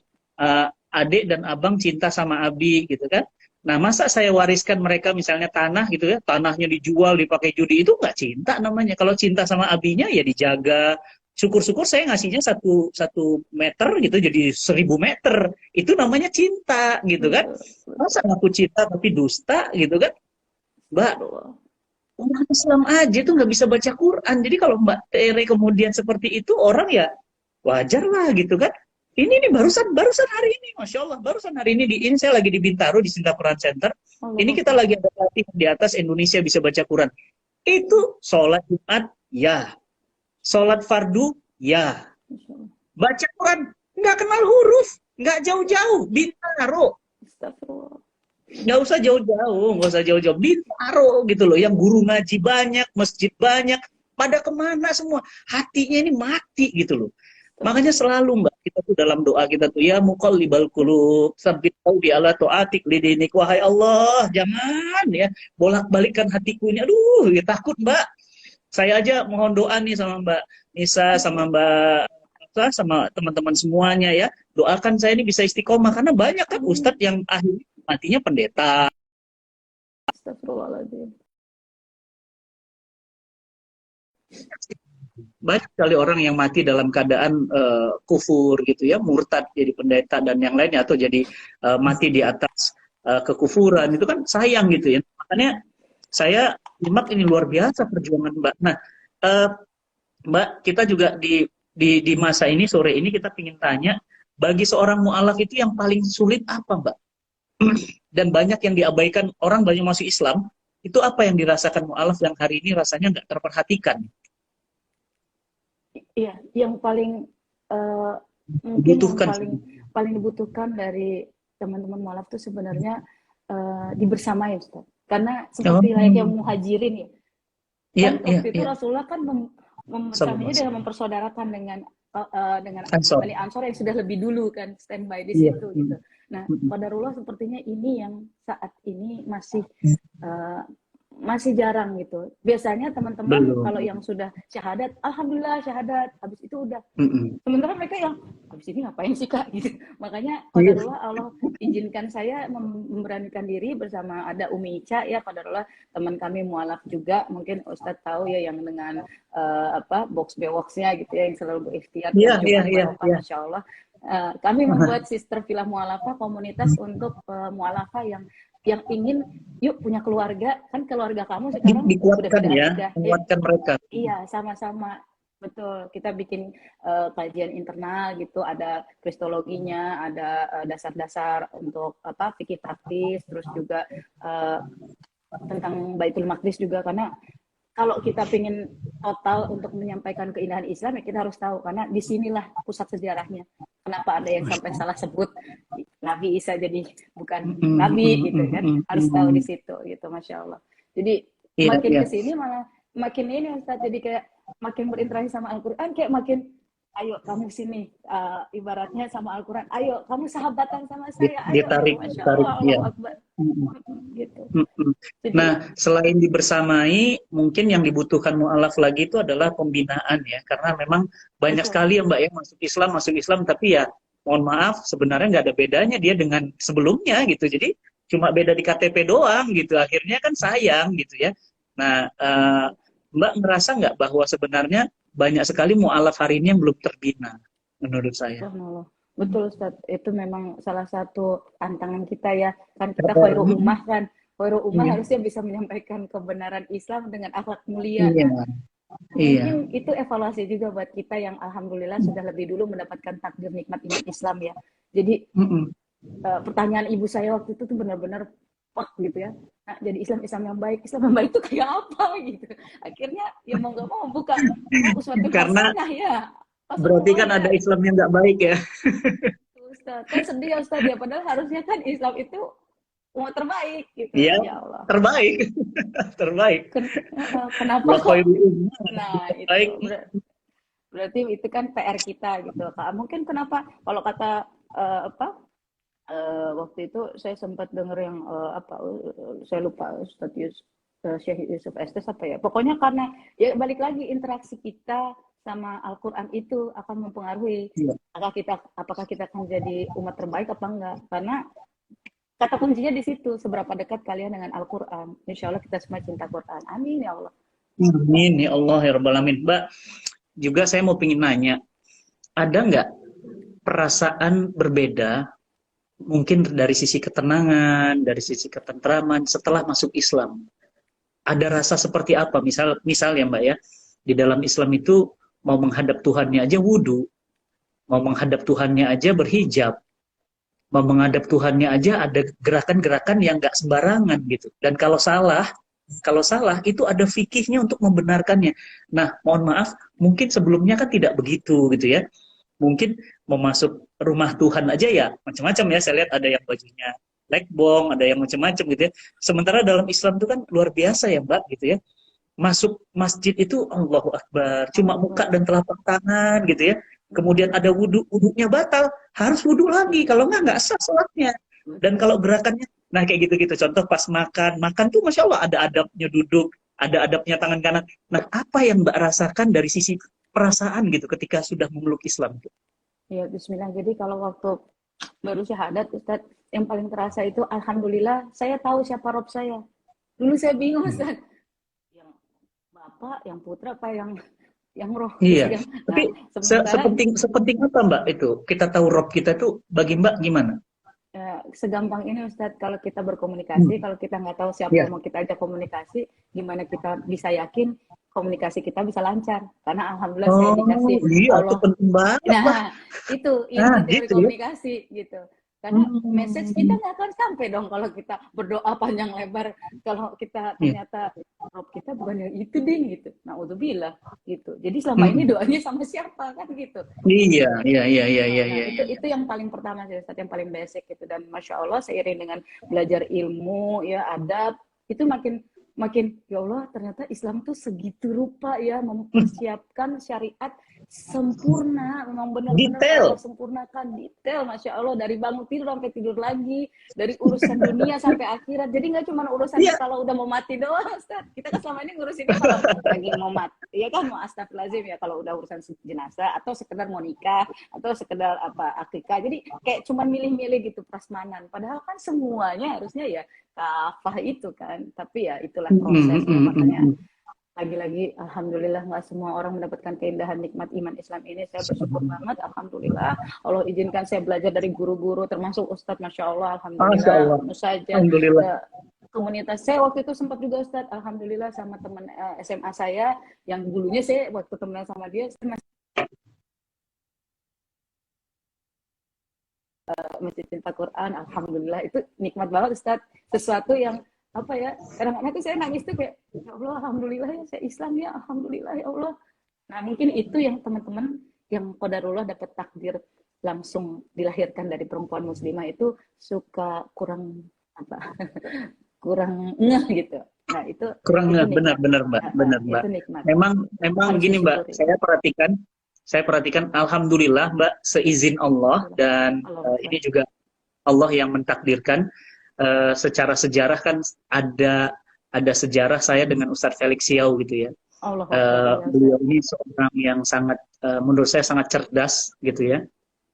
adik dan abang cinta sama Abi gitu kan. Nah masa saya wariskan mereka misalnya tanah gitu ya, tanahnya dijual, dipakai judi, itu nggak cinta namanya. Kalau cinta sama abinya ya dijaga. Syukur-syukur saya ngasihnya satu meter gitu jadi 1000 meter. Itu namanya cinta gitu kan. Masa aku cinta tapi dusta gitu kan. Mbak, orang Islam aja tuh nggak bisa baca Quran. Jadi kalau Mbak Tere kemudian seperti itu, orang ya wajar lah gitu kan. Ini barusan hari ini, Masya Allah, barusan hari ini ini saya lagi di Bintaro di Cinta Quran Center. Ini kita lagi ada pelatihan di atas Indonesia bisa baca Quran. Itu sholat Jumat, ya. Sholat fardu, ya. Baca Quran, nggak kenal huruf, nggak jauh-jauh, Bintaro. Nggak usah jauh-jauh, Bintaro gitu loh, yang guru ngaji banyak, masjid banyak, pada kemana semua, hatinya ini mati gitu loh. Makanya selalu Mbak, kita tuh dalam doa kita tuh, ya muqallibal qulub, tsabbit qalbi ala ta'atik lidinik, wahai Allah, jangan ya bolak-balikkan hatiku ini, aduh ya takut Mbak. Saya aja mohon doa nih sama Mbak Nisa, sama Mbak sama teman-teman semuanya ya, doakan saya ini bisa istiqomah, karena banyak kan Ustadz yang akhirnya matinya pendeta. Astagfirullahaladzim. banyak sekali orang yang mati dalam keadaan kufur gitu ya, murtad jadi pendeta dan yang lainnya, atau jadi mati di atas kekufuran, itu kan sayang gitu ya. Makanya saya nyimak ini luar biasa perjuangan Mbak. Nah, eh, Mbak, kita juga di masa ini, sore ini kita ingin tanya, bagi seorang mu'alaf itu yang paling sulit apa Mbak? Dan banyak yang diabaikan, orang banyak masuk Islam, itu apa yang dirasakan mu'alaf yang hari ini rasanya nggak terperhatikan? Iya, yang paling mungkin yang Dibutuhkan. paling dibutuhkan dari teman-teman mualaf itu sebenarnya dibersamai, Ustaz. Karena seperti layaknya muhajirin ya. Kan waktu itu Rasulullah kan membersamainya dengan mempersaudarakan dengan ahli Ansor yang sudah lebih dulu kan standby di situ gitu. Nah, qadarullah sepertinya ini yang saat ini masih jarang gitu. Biasanya teman-teman kalau yang sudah syahadat, alhamdulillah syahadat, habis itu udah. Sementara mereka yang habis ini ngapain sih Kak gitu. Makanya qadarullah Allah izinkan saya memberanikan diri bersama ada Umi Ica ya, qadarullah teman kami mualaf juga, mungkin Ustadz tahu ya yang dengan box bewoknya gitu ya yang selalu berikhtiar. Masya Allah. Kami membuat Sister Filah Mu'alafah, komunitas untuk mu'alafah yang ingin yuk punya keluarga, kan keluarga kamu sekarang dikuatkan ya, menguatkan mereka. Iya, sama-sama. Betul, kita bikin kajian internal gitu, ada kristologinya, ada dasar-dasar untuk fikih praktis, terus juga tentang Baitul Maqdis juga, karena kalau kita ingin total untuk menyampaikan keindahan Islam ya kita harus tahu, karena disinilah pusat sejarahnya. Kenapa ada yang sampai salah sebut Nabi Isa jadi bukan Nabi gitu kan? Harus tahu di situ gitu, Masya Allah. Jadi makin kesini malah makin ini Ustaz, jadi kayak makin berinteraksi sama Al-Quran, kayak makin ayo kamu sini, ibaratnya sama Al-Quran, ayo kamu sahabatan sama saya, ayo, ditarik, Masya Allah, Allahu Akbar. Gitu. Nah, selain dibersamai, mungkin yang dibutuhkan mu'alaf lagi itu adalah pembinaan ya, karena memang banyak sekali ya Mbak ya masuk Islam, tapi ya mohon maaf sebenarnya nggak ada bedanya dia dengan sebelumnya gitu, jadi cuma beda di KTP doang gitu, akhirnya kan sayang gitu ya. Nah, Mbak ngerasa nggak bahwa sebenarnya banyak sekali mu'alaf hari ini yang belum terbina menurut saya? Betul Ustaz, itu memang salah satu tantangan kita ya, kan kita khairul ummah kan, khairul ummah harusnya bisa menyampaikan kebenaran Islam dengan akhlak mulia. Mungkin itu evaluasi juga buat kita yang alhamdulillah sudah lebih dulu mendapatkan takdir nikmat iman Islam ya. Jadi pertanyaan ibu saya waktu itu tuh benar-benar pak gitu ya. Nah, jadi Islam yang baik itu kayak apa gitu. Akhirnya ya mau nggak mau buka uswatun hasanah ya. Berarti kan ada Islam yang nggak baik ya. Ustaz, kan sedih ya Ustaz ya, padahal harusnya kan Islam itu umat terbaik gitu. Iya, ya Allah. Terbaik. Kenapa kok? Nah, itu berarti itu kan PR kita gitu. Mungkin kenapa kalau kata waktu itu saya sempat dengar yang saya lupa Ustaz Syekh Yusuf Estes apa ya. Pokoknya karena ya balik lagi interaksi kita sama Al-Quran itu akan mempengaruhi apakah kita akan jadi umat terbaik apa enggak. Karena kata kuncinya di situ, seberapa dekat kalian dengan Al-Quran. Insya Allah kita semua cinta Quran. Amin ya Allah. Amin ya Allah ya Rabbal Alamin. Mbak, juga saya mau pingin nanya, ada nggak perasaan berbeda mungkin dari sisi ketenangan, dari sisi ketentraman setelah masuk Islam? Ada rasa seperti apa? Misal ya Mbak ya, di dalam Islam itu mau menghadap Tuhannya aja wudu, mau menghadap Tuhannya aja berhijab, mau menghadap Tuhannya aja ada gerakan-gerakan yang nggak sembarangan gitu. Dan kalau salah itu ada fikihnya untuk membenarkannya. Nah, mohon maaf, mungkin sebelumnya kan tidak begitu gitu ya. Mungkin mau masuk rumah Tuhan aja ya macam-macam ya. Saya lihat ada yang bajunya lekbong, ada yang macam-macam gitu ya. Sementara dalam Islam itu kan luar biasa ya Mbak gitu ya. Masuk masjid itu Allahu Akbar, cuma muka dan telapak tangan gitu ya. Kemudian ada wudhunya batal, harus wudhu lagi, kalau nggak sah sholatnya. Dan kalau gerakannya, nah kayak gitu-gitu. Contoh pas makan tuh Masya Allah ada adabnya duduk, ada adabnya tangan kanan. Nah, apa yang Mbak rasakan dari sisi perasaan gitu ketika sudah memeluk Islam? Ya Bismillah, jadi kalau waktu baru syahadat Ustaz, yang paling terasa itu Alhamdulillah saya tahu siapa Rob saya. Dulu saya bingung Ustaz. apa, yang putra apa yang roh Iya. gitu kan. Tapi Nah, sementara sepenting apa Mbak itu? Kita tahu Rob kita tuh bagi Mbak gimana? segampang ini Ustadz, kalau kita Hmm. berkomunikasi, kalau kita nggak tahu siapa Ya. yang mau kita ajak komunikasi, gimana kita bisa yakin komunikasi kita bisa lancar? Karena alhamdulillah saya Oh, dikasih iya, itu Allah. penting banget, Mbak. Nah, itu Ah, inti teori gitu ya. komunikasi gitu. Karena message kita Hmm. nggak akan sampai dong kalau kita berdoa panjang lebar. Kalau kita Iya. ternyata Rob kita bukan yang itu ding gitu. Nah, udzubillah gitu. Jadi selama ini Hmm. doanya sama siapa kan gitu. Iya, iya, iya, iya, iya, Nah, iya, iya. itu yang paling pertama sih Ustaz, yang paling basic gitu. Dan masya Allah seiring dengan belajar ilmu ya adab itu makin makin ya Allah ternyata Islam tuh segitu rupa ya mempersiapkan syariat sempurna, memang benar-benar Allah Detail. sempurnakan detail, masya Allah, dari bangun tidur sampai tidur lagi, dari urusan dunia sampai akhirat. Jadi nggak cuma urusan Iya. kalau udah mau mati doang Ustaz. Kita kan selama ini ngurusinnya kalau lagi mau mati ya kan, mau astagfirullahaladzim ya, kalau udah urusan jenazah atau sekedar mau nikah atau sekedar apa akikah. Jadi kayak cuman milih-milih gitu prasmanan. Padahal kan semuanya harusnya ya kafah itu kan. Tapi ya itulah prosesnya. Makanya lagi-lagi alhamdulillah nggak semua orang mendapatkan keindahan nikmat iman Islam ini. Saya bersyukur banget, alhamdulillah. Allah izinkan saya belajar dari guru-guru termasuk Ustadz, masya Allah, Masya alhamdulillah. Allah. Tentu saja Alhamdulillah. komunitas saya waktu itu sempat juga Ustadz, alhamdulillah, sama teman SMA saya yang dulunya saya waktu temenan sama dia saya masih masjid cinta Quran, alhamdulillah. Itu nikmat banget Ustadz, sesuatu yang apa ya, kadang-kadang tuh saya nangis tuh kayak ya Allah, alhamdulillah ya saya Islam ya, alhamdulillah ya Allah. Nah mungkin itu yang teman-teman yang qadarullah dapat takdir langsung dilahirkan dari perempuan muslimah itu suka kurang apa kurang ngeh gitu. Nah itu Kurang itu benar-benar Mbak, benar Mbak. itu nikmat, Memang harus gini Mbak, disyukuri. saya perhatikan alhamdulillah Mbak, seizin Allah dan Allah ini juga Allah yang mentakdirkan. Secara sejarah kan ada sejarah saya dengan Ustadz Felix Siau gitu ya. Allah Beliau ini seorang yang sangat menurut saya sangat cerdas gitu ya.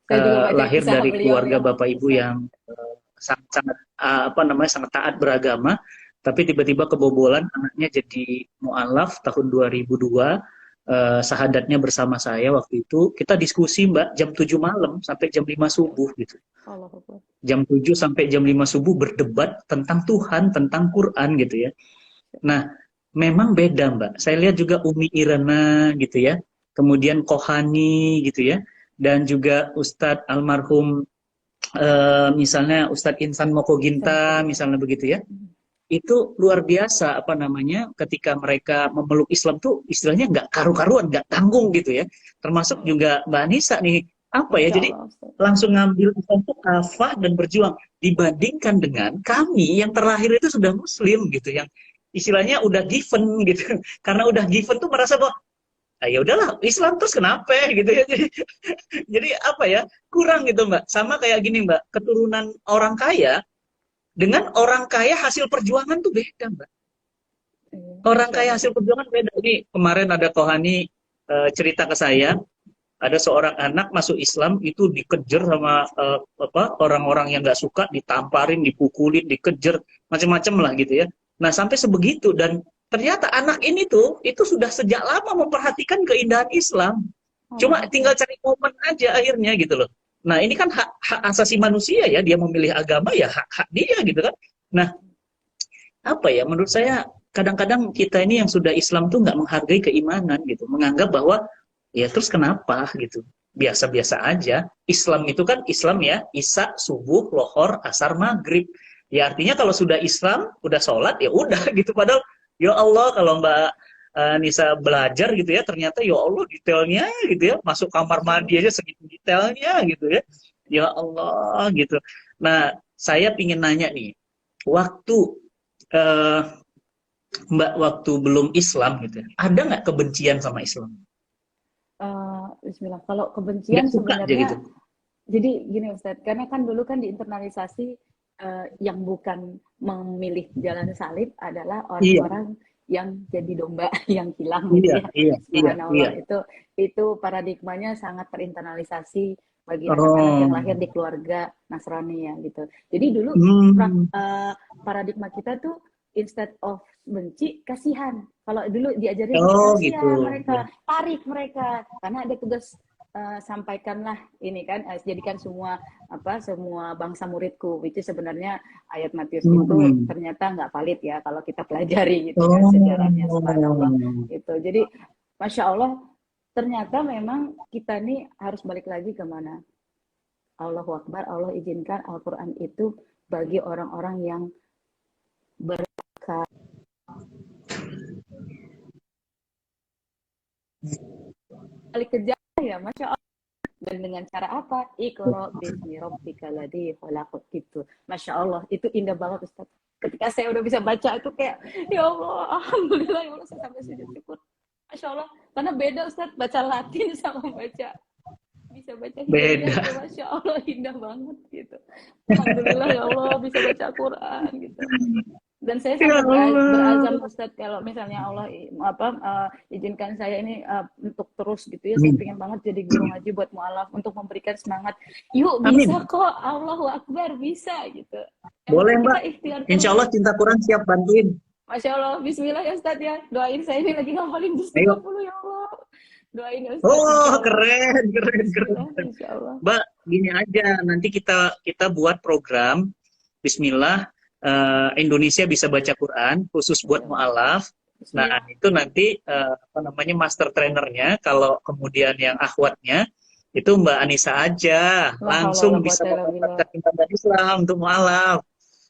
saya juga baca Lahir kisah dari beliau keluarga yang Bapak Ibu yang sangat apa namanya sangat taat beragama, tapi tiba-tiba kebobolan anaknya jadi mualaf tahun 2002. Sahadatnya bersama saya waktu itu kita diskusi Mbak jam 7 malam sampai jam 5 subuh gitu. Allah Jam 7 sampai jam 5 subuh berdebat tentang Tuhan, tentang Quran gitu ya. Nah, memang beda Mbak. Saya lihat juga Umi Irana gitu ya. Kemudian Kohani gitu ya. Dan juga Ustadz almarhum misalnya Ustadz Insan Mokoginta misalnya begitu ya. Itu luar biasa apa namanya ketika mereka memeluk Islam tuh istilahnya nggak karu-karuan, nggak tanggung gitu ya. Termasuk juga Mbak Anissa nih apa ya, jadi langsung ngambil Islam tuh kafah dan berjuang dibandingkan dengan kami yang terlahir itu sudah Muslim gitu, yang istilahnya udah given gitu. Karena udah given tuh merasa bahwa ya udahlah Islam terus kenapa gitu ya. Jadi apa ya, kurang gitu Mbak. Sama kayak gini Mbak, keturunan orang kaya dengan orang kaya hasil perjuangan tuh beda Mbak. Orang kaya hasil perjuangan beda. Ini kemarin ada Kohani cerita ke saya, ada seorang anak masuk Islam itu dikejar sama orang-orang yang nggak suka, ditamparin, dipukulin, dikejar, macam-macam lah gitu ya. Nah sampai sebegitu, dan ternyata anak ini tuh itu sudah sejak lama memperhatikan keindahan Islam. Cuma tinggal cari momen aja akhirnya gitu loh. Nah ini kan hak asasi manusia ya, dia memilih agama ya hak dia gitu kan. Nah apa ya, menurut saya kadang-kadang kita ini yang sudah Islam tuh nggak menghargai keimanan gitu, menganggap bahwa ya terus kenapa gitu, biasa-biasa aja. Islam itu kan Islam ya, Isya, subuh, lohor, asar, maghrib. Ya artinya kalau sudah Islam, udah sholat ya udah gitu. Padahal ya Allah kalau Mbak Nisa belajar gitu ya, ternyata ya Allah detailnya gitu ya, masuk kamar mandi aja segitu detailnya gitu ya. Ya Allah gitu. Nah saya pingin nanya nih, waktu Mbak waktu belum Islam gitu ya, ada nggak kebencian sama Islam? Bismillah. Kalau kebencian sebenarnya gitu. Jadi gini Ustadz, karena kan dulu kan diinternalisasi yang bukan memilih jalan salib adalah orang-orang yang jadi domba yang hilang gitu ya. Subhanallah, itu paradigmanya sangat terinternalisasi bagi anak-anak yang lahir di keluarga Nasrani ya gitu. Jadi dulu paradigma kita tuh instead of benci, kasihan. Kalau dulu diajarin Oh rahasia gitu. mereka, tarik mereka, karena ada tugas sampaikanlah ini kan, jadikan semua semua bangsa muridku. Itu sebenarnya ayat Matius itu Hmm. ternyata nggak valid ya kalau kita pelajari gitu kan sejarahnya, subhanallah. Oh. Itu jadi masya Allah, ternyata memang kita nih harus balik lagi ke mana? Allahu Akbar, Allah izinkan Al-Quran itu bagi orang-orang yang balik ke jalan ya, masya Allah. Dan dengan cara apa? Iqra bismi rabbikal ladzi khalaq gitu. Masya Allah, itu indah banget Ustaz. Ketika saya udah bisa baca itu kayak, ya Allah, alhamdulillah ya Allah, saya sampai sujud syukur. Masya Allah, karena beda Ustaz baca Latin sama baca bisa baca hidayah Beda. itu, masya Allah indah banget gitu. Alhamdulillah ya Allah bisa baca Quran gitu. Dan saya Ya sampai Allah. berazam Ustadz, kalau misalnya Allah izinkan saya ini untuk terus gitu ya, saya Amin. pengen banget jadi guru ngaji buat mualaf untuk memberikan semangat. Yuk bisa Amin. kok, Allahu Akbar bisa gitu. Yang Boleh penting Mbak. kita ikhtiar Insya terus. Allah Cinta Quran siap bantuin. Masya Allah, Bismillah ya Ustadz ya. Doain saya ini lagi ngapalin juz Ayo. 30 ya Allah. Doain ya Ustadz. Oh, Insya Allah. keren, keren, keren. Bismillah, Insya Allah. Mbak, gini aja, nanti kita buat program Bismillah, Indonesia bisa baca Quran khusus buat mualaf. Nah, Bismillah. itu nanti master trainernya, kalau kemudian yang akhwatnya itu Mbak Anissa aja, La haula langsung wala bisa quwata illa billah. mendapatkan Intan Islam untuk mualaf.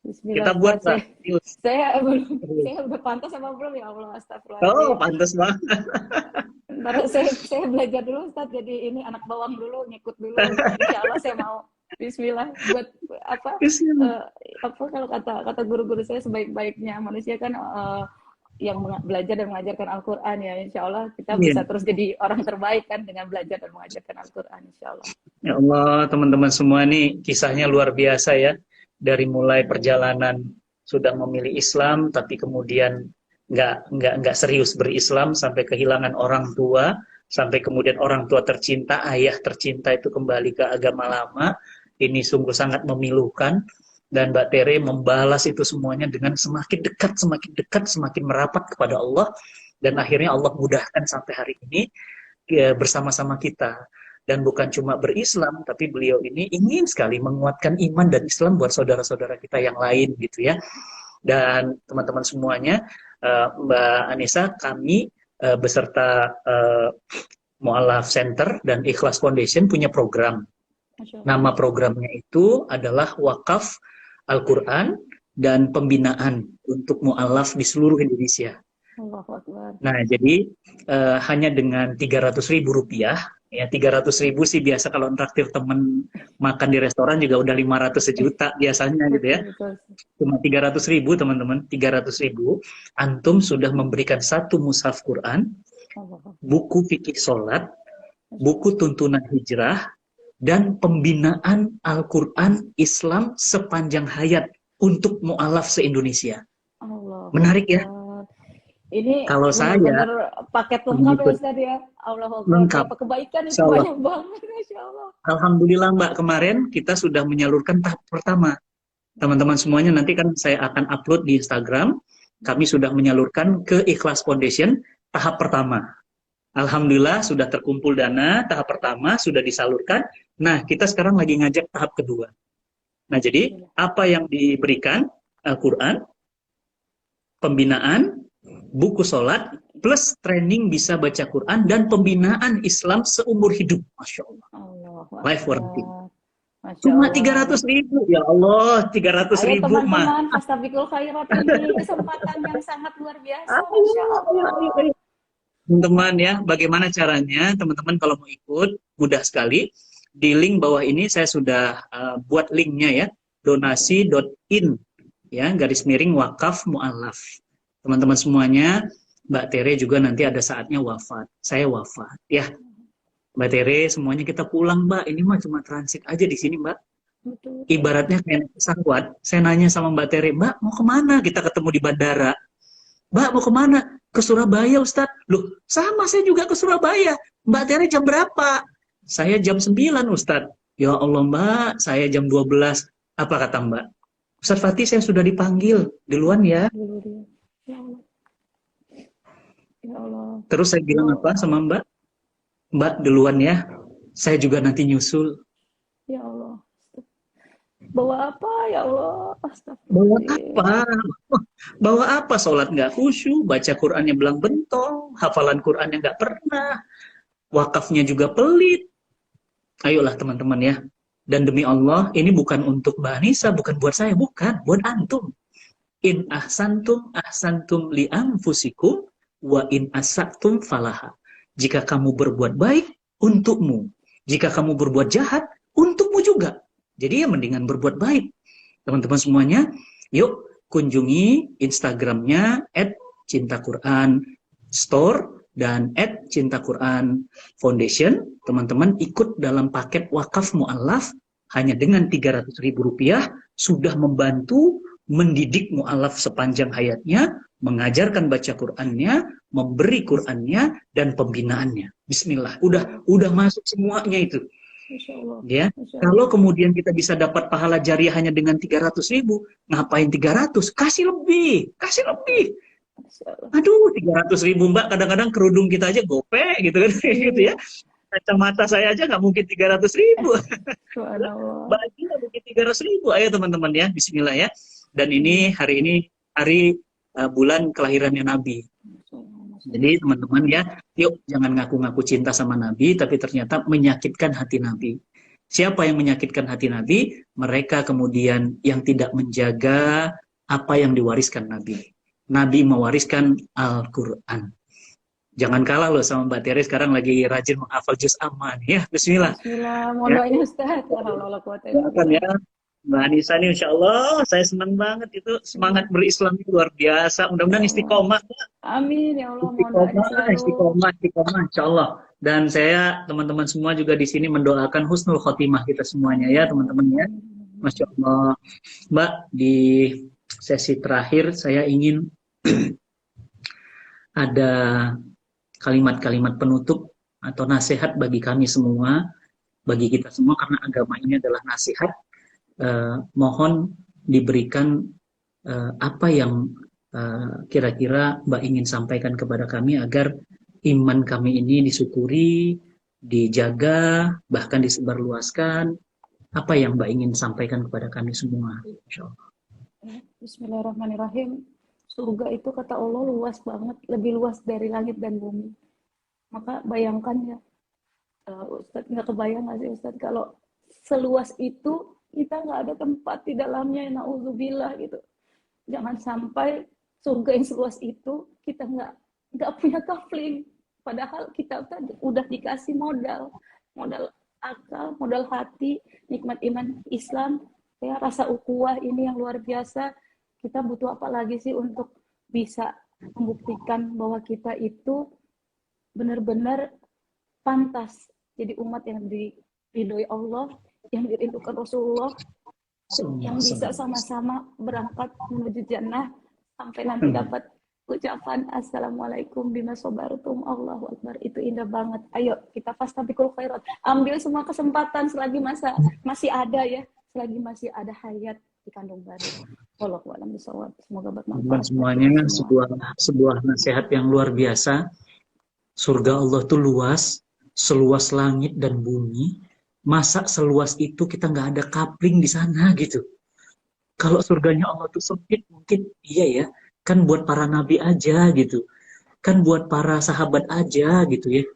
Bismillah, Kita buat Ustadz. Mbak. Saya udah pantas apa belum ya Allah, Oh, astagfirullahaladzim. pantas banget. Ntar saya belajar dulu Ustadz, jadi ini anak bawang dulu, ngikut dulu. Insya Allah saya mau. Bismillah. Buat apa kalau kata guru-guru saya, sebaik-baiknya manusia kan yang belajar dan mengajarkan Al-Quran ya. Insya Allah kita bisa terus jadi orang terbaik kan dengan belajar dan mengajarkan Al-Quran, Insya Allah. Ya Allah, teman-teman semua nih kisahnya luar biasa ya. Dari mulai perjalanan sudah memilih Islam, tapi kemudian nggak serius berislam, sampai kehilangan orang tua, sampai kemudian orang tua tercinta, ayah tercinta itu kembali ke agama lama. Ini sungguh sangat memilukan, dan Mbak Tere membalas itu semuanya dengan semakin dekat, semakin merapat kepada Allah, dan akhirnya Allah mudahkan sampai hari ini bersama-sama kita. Dan bukan cuma berislam, tapi beliau ini ingin sekali menguatkan iman dan Islam buat saudara-saudara kita yang lain gitu ya. Dan teman-teman semuanya, Mbak Anissa, kami beserta Mu'alaf Center dan Ikhlas Foundation punya program. Nama programnya itu adalah Wakaf Al-Quran dan Pembinaan untuk Mu'alaf di seluruh Indonesia. Nah, jadi hanya dengan Rp300.000, ya 300.000 sih biasa kalau traktir temen makan di restoran juga udah 500 sejuta biasanya gitu ya. Cuma 300.000 teman-teman, 300.000 antum sudah memberikan satu mushaf Quran, buku fikih sholat, buku tuntunan hijrah, dan pembinaan Al-Quran Islam sepanjang hayat untuk mu'alaf se-Indonesia. Menarik ya? Ini kalau benar paket lengkap ya Ustaz ya. Allah lengkap. Kebaikan itu banyak banget, Masya Allah. Alhamdulillah Mbak, kemarin kita sudah menyalurkan tahap pertama. Teman-teman semuanya nanti kan saya akan upload di Instagram. Kami sudah menyalurkan ke Ikhlas Foundation tahap pertama. Alhamdulillah sudah terkumpul dana, tahap pertama sudah disalurkan. Nah, kita sekarang lagi ngajak tahap kedua. Nah, jadi apa yang diberikan? Al-Quran, pembinaan, buku sholat, plus training bisa baca Quran, dan pembinaan Islam seumur hidup. Masya Allah. Life warranty. Cuma 300.000. Ya Allah, 300.000 mah. Teman-teman, fastabiqul khairat, ini kesempatan yang sangat luar biasa. Masya Allah. Teman-teman ya, bagaimana caranya? Teman-teman kalau mau ikut, mudah sekali. Di link bawah ini saya sudah buat linknya ya, donasi.in ya, _wakaf mu'alaf. Teman-teman semuanya, Mbak Tere juga nanti ada saatnya wafat. Saya wafat ya. Mbak Tere, semuanya kita pulang Mbak. Ini mah cuma transit aja di sini Mbak. Betul. Ibaratnya kayak pesawat. Saya nanya sama Mbak Tere, Mbak mau kemana? Kita ketemu di bandara. Mbak mau kemana? Ke Surabaya Ustadz. Loh, sama saya juga ke Surabaya. Mbak Tere jam berapa? Saya jam 9 Ustadz. Ya Allah Mbak, saya jam 12. Apa kata Mbak? Ustadz Fatih, saya sudah dipanggil. Duluan ya. Ya Allah. Terus saya bilang apa sama Mbak? Mbak duluan ya, saya juga nanti nyusul. Ya Allah. Bawa apa ya Allah? Bawa Astagfirullahaladzim. apa? Bawa apa? Sholat nggak khusyuk, baca Qurannya belang bentong, hafalan Qurannya nggak pernah, wakafnya juga pelit. Ayolah teman-teman ya. Dan demi Allah, ini bukan untuk Mbak Anissa, bukan buat saya, bukan. Buat antum. In ahsantum li anfusikum, wa in asatum falaha. Jika kamu berbuat baik, untukmu. Jika kamu berbuat jahat, untukmu juga. Jadi ya mendingan berbuat baik. Teman-teman semuanya, yuk kunjungi Instagramnya @cintaquran_store dan @cintaquran_foundation. Teman-teman ikut dalam paket wakaf mu'alaf hanya dengan Rp300.000 sudah membantu mendidik mu'alaf sepanjang hayatnya, mengajarkan baca Qur'annya, memberi Qur'annya, dan pembinaannya. Bismillah, udah masuk semuanya itu. Masya Allah. Ya, Masya Allah. kalau kemudian kita bisa dapat pahala jariah hanya dengan 300.000, ngapain 300? Kasih lebih, kasih lebih. Masya Allah. Aduh, 300.000 Mbak, kadang-kadang kerudung kita aja gope gitu kan, gitu ya. Kacamata saya aja nggak mungkin 300.000. Subhanallah. Baju nggak mungkin 300.000. Ayo teman-teman ya, Bismillah ya. Dan ini hari hari bulan kelahirannya Nabi. Jadi teman-teman ya, yuk jangan ngaku-ngaku cinta sama Nabi, tapi ternyata menyakitkan hati Nabi. Siapa yang menyakitkan hati Nabi? Mereka kemudian yang tidak menjaga apa yang diwariskan Nabi. Nabi mewariskan Al-Quran. Jangan kalah loh sama Mbak Tere, sekarang lagi rajin menghafal juz amma nih ya. Bismillah. Bismillah, mohon doanya Ustaz. La haula wala quwata illa Doakan billah. ya. Mbak Anissa nih Insya Allah, saya senang banget itu. Semangat berislam itu luar biasa. Mudah-mudahan istiqomah. Amin ya Allah, mohon doanya selalu. Istiqomah, Insya Allah. Dan saya, teman-teman semua juga di sini mendoakan husnul khotimah kita semuanya ya, teman-teman ya. Masya Allah. Mbak, di sesi terakhir saya ingin ada kalimat-kalimat penutup atau nasihat bagi kami semua, bagi kita semua, karena agama ini adalah nasihat. Mohon diberikan apa yang kira-kira Mbak ingin sampaikan kepada kami agar iman kami ini disyukuri, dijaga, bahkan disebarluaskan. Apa yang Mbak ingin sampaikan kepada kami semua? Insyaallah. Bismillahirrahmanirrahim. Surga itu kata Allah luas banget, lebih luas dari langit dan bumi. Maka bayangkan ya, Ustadz, nggak kebayang nggak sih Ustadz kalau seluas itu kita nggak ada tempat di dalamnya, na'udzubillah gitu. Jangan sampai surga yang seluas itu kita nggak punya kafling. Padahal kita udah dikasih modal akal, modal hati, nikmat iman Islam, ya, rasa ukhuwah ini yang luar biasa. Kita butuh apa lagi sih untuk bisa membuktikan bahwa kita itu benar-benar pantas jadi umat yang diridhoi Allah, yang dirindukan Rasulullah, yang bisa sama-sama berangkat menuju jannah sampai nanti dapat ucapan Assalamualaikum bima sabartum, Allahu Akbar. Itu indah banget. Ayo kita fastabiqul khairat, ambil semua kesempatan selagi masih ada ya, selagi masih ada hayat di kandung baru. Wallahu a'lam bishawab. Semoga bermanfaat. Semuanya sebuah nasihat yang luar biasa. Surga Allah itu luas, seluas langit dan bumi. Masa seluas itu kita nggak ada kapling di sana gitu. Kalau surganya Allah tuh sempit, mungkin iya ya, kan buat para nabi aja gitu, kan buat para sahabat aja gitu ya,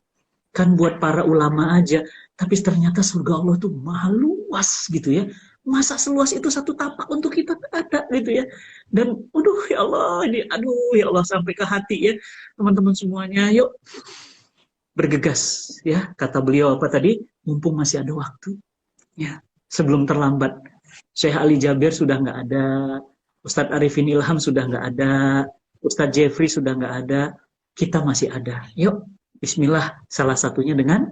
kan buat para ulama aja. Tapi ternyata surga Allah tuh maha luas gitu ya. Masa seluas itu satu tapak untuk kita ada gitu ya. Dan aduh ya Allah, ini aduh ya Allah sampai ke hati ya teman-teman semuanya. Yuk bergegas ya, kata beliau apa tadi, mumpung masih ada waktu ya, sebelum terlambat. Syekh Ali Jabir sudah nggak ada, Ustadz Arifin Ilham sudah nggak ada, Ustadz Jeffrey sudah nggak ada, kita masih ada. Yuk bismillah, salah satunya dengan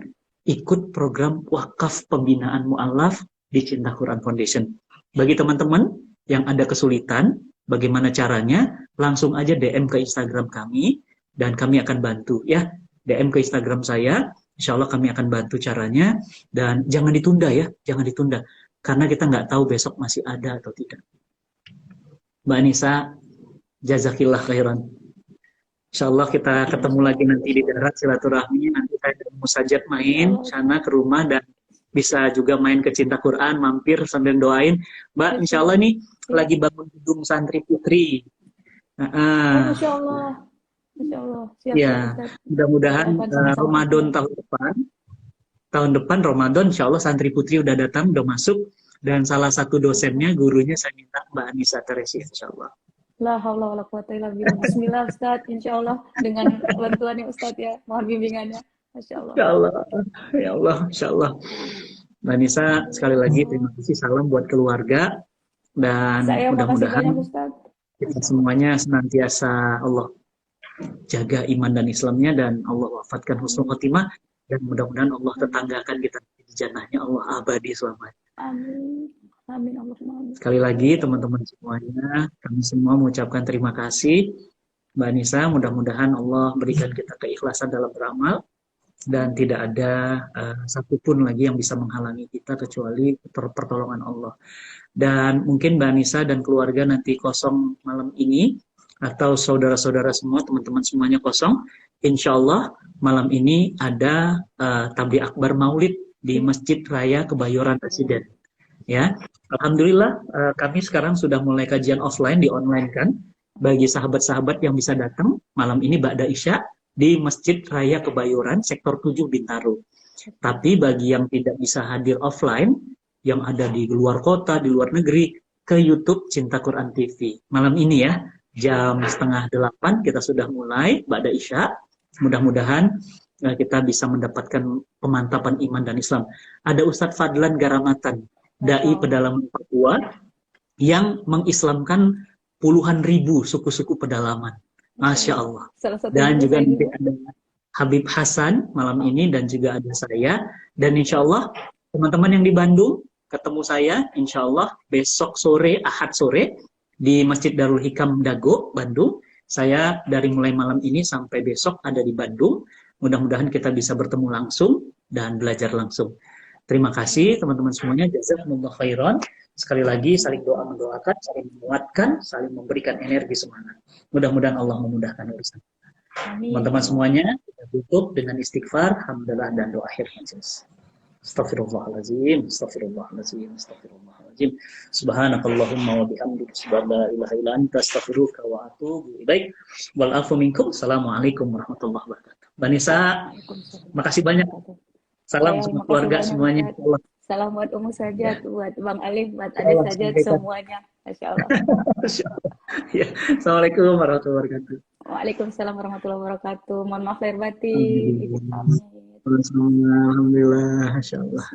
ikut program wakaf pembinaan mu'alaf di Cinta Quran Foundation. Bagi teman-teman yang ada kesulitan, bagaimana caranya? Langsung aja DM ke Instagram kami dan kami akan bantu ya. DM ke Instagram saya, insya Allah kami akan bantu caranya. Dan jangan ditunda ya, jangan ditunda. Karena kita nggak tahu besok masih ada atau tidak. Mbak Anissa, jazakillah khairan. Insya Allah kita ketemu lagi nanti di darat silaturahmi. Nanti saya dan Musajat main sana ke rumah dan bisa juga main ke Cinta Quran, mampir sambil doain. Mbak, insya Allah nih lagi bangun gedung santri putri. Masya Allah. Masya Allah. Siap, Ya, Ustaz. mudah-mudahan Ramadan tahun depan Ramadan, insya Allah santri putri udah datang, udah masuk. Dan salah satu dosennya, gurunya saya minta Mbak Anissa Teresi, insya Allah. La haula wala quwata illa billah. Bismillah Ustaz, insyaallah dengan bantuannya Ustaz ya. Mohon bimbingannya. Masya Allah. Insya Allah, ya Allah, insya Allah. Mbak Anissa, sekali lagi terima kasih, salam buat keluarga. Dan Saya makasih mudah-mudahan banyak Ustaz. kita semuanya senantiasa Allah jaga iman dan Islamnya dan Allah wafatkan husnul khotimah dan mudah-mudahan Allah tetanggakan kita di jannahnya Allah abadi selamanya. Amin. Amin Allahumma amin. Sekali lagi teman-teman semuanya, kami semua mengucapkan terima kasih. Mbak Anissa, mudah-mudahan Allah berikan kita keikhlasan dalam beramal dan tidak ada satupun lagi yang bisa menghalangi kita kecuali pertolongan Allah. Dan mungkin Mbak Anissa dan keluarga nanti kosong malam ini atau saudara-saudara semua, teman-teman semuanya kosong. Insya Allah malam ini ada tabligh akbar Maulid di Masjid Raya Kebayoran Residen. Ya, alhamdulillah kami sekarang sudah mulai kajian offline di online kan. Bagi sahabat-sahabat yang bisa datang malam ini ba'da Isya di Masjid Raya Kebayoran Sektor 7 Bintaro. Tapi bagi yang tidak bisa hadir offline, yang ada di luar kota, di luar negeri, ke YouTube Cinta Quran TV. Malam ini ya, jam 7:30 kita sudah mulai ba'da Isya. Mudah-mudahan kita bisa mendapatkan pemantapan iman dan Islam. Ada Ustadz Fadlan Garamatan, dai pedalaman Papua, yang mengislamkan puluhan ribu suku-suku pedalaman. Masya Allah. Dan juga nanti ada Habib Hasan malam ini dan juga ada saya. Dan insya Allah teman-teman yang di Bandung ketemu saya insya Allah besok sore, Ahad sore di Masjid Darul Hikam Dago, Bandung. Saya dari mulai malam ini sampai besok ada di Bandung. Mudah-mudahan kita bisa bertemu langsung dan belajar langsung. Terima kasih teman-teman semuanya. Jazakumullah khairan. Sekali lagi saling doa mendoakan, saling menguatkan, saling memberikan energi semangat. Mudah-mudahan Allah memudahkan urusan. Teman-teman semuanya kita tutup dengan istighfar, hamdalah dan doa akhir majlis. Astaghfirullahaladzim, astaghfirullahaladzim, astaghfirullahaladzim. Subhanakallahumma wa bihamdika, subhanallah ilaha illa anta, astaghfiruka wa atubu ilaik. Wal afu minkum. Assalamualaikum warahmatullahi wabarakatuh. Mbak Nisa, makasih banyak. Salam semua keluarga semuanya. Salam buat Ummu Sajat, buat Bang Alif, buat Ade Sajat semuanya. Masya Allah. Ya. Assalamualaikum warahmatullahi wabarakatuh. Waalaikumsalam warahmatullahi wabarakatuh. Mohon maaf lahir batin. Alhamdulillah. Masya Allah.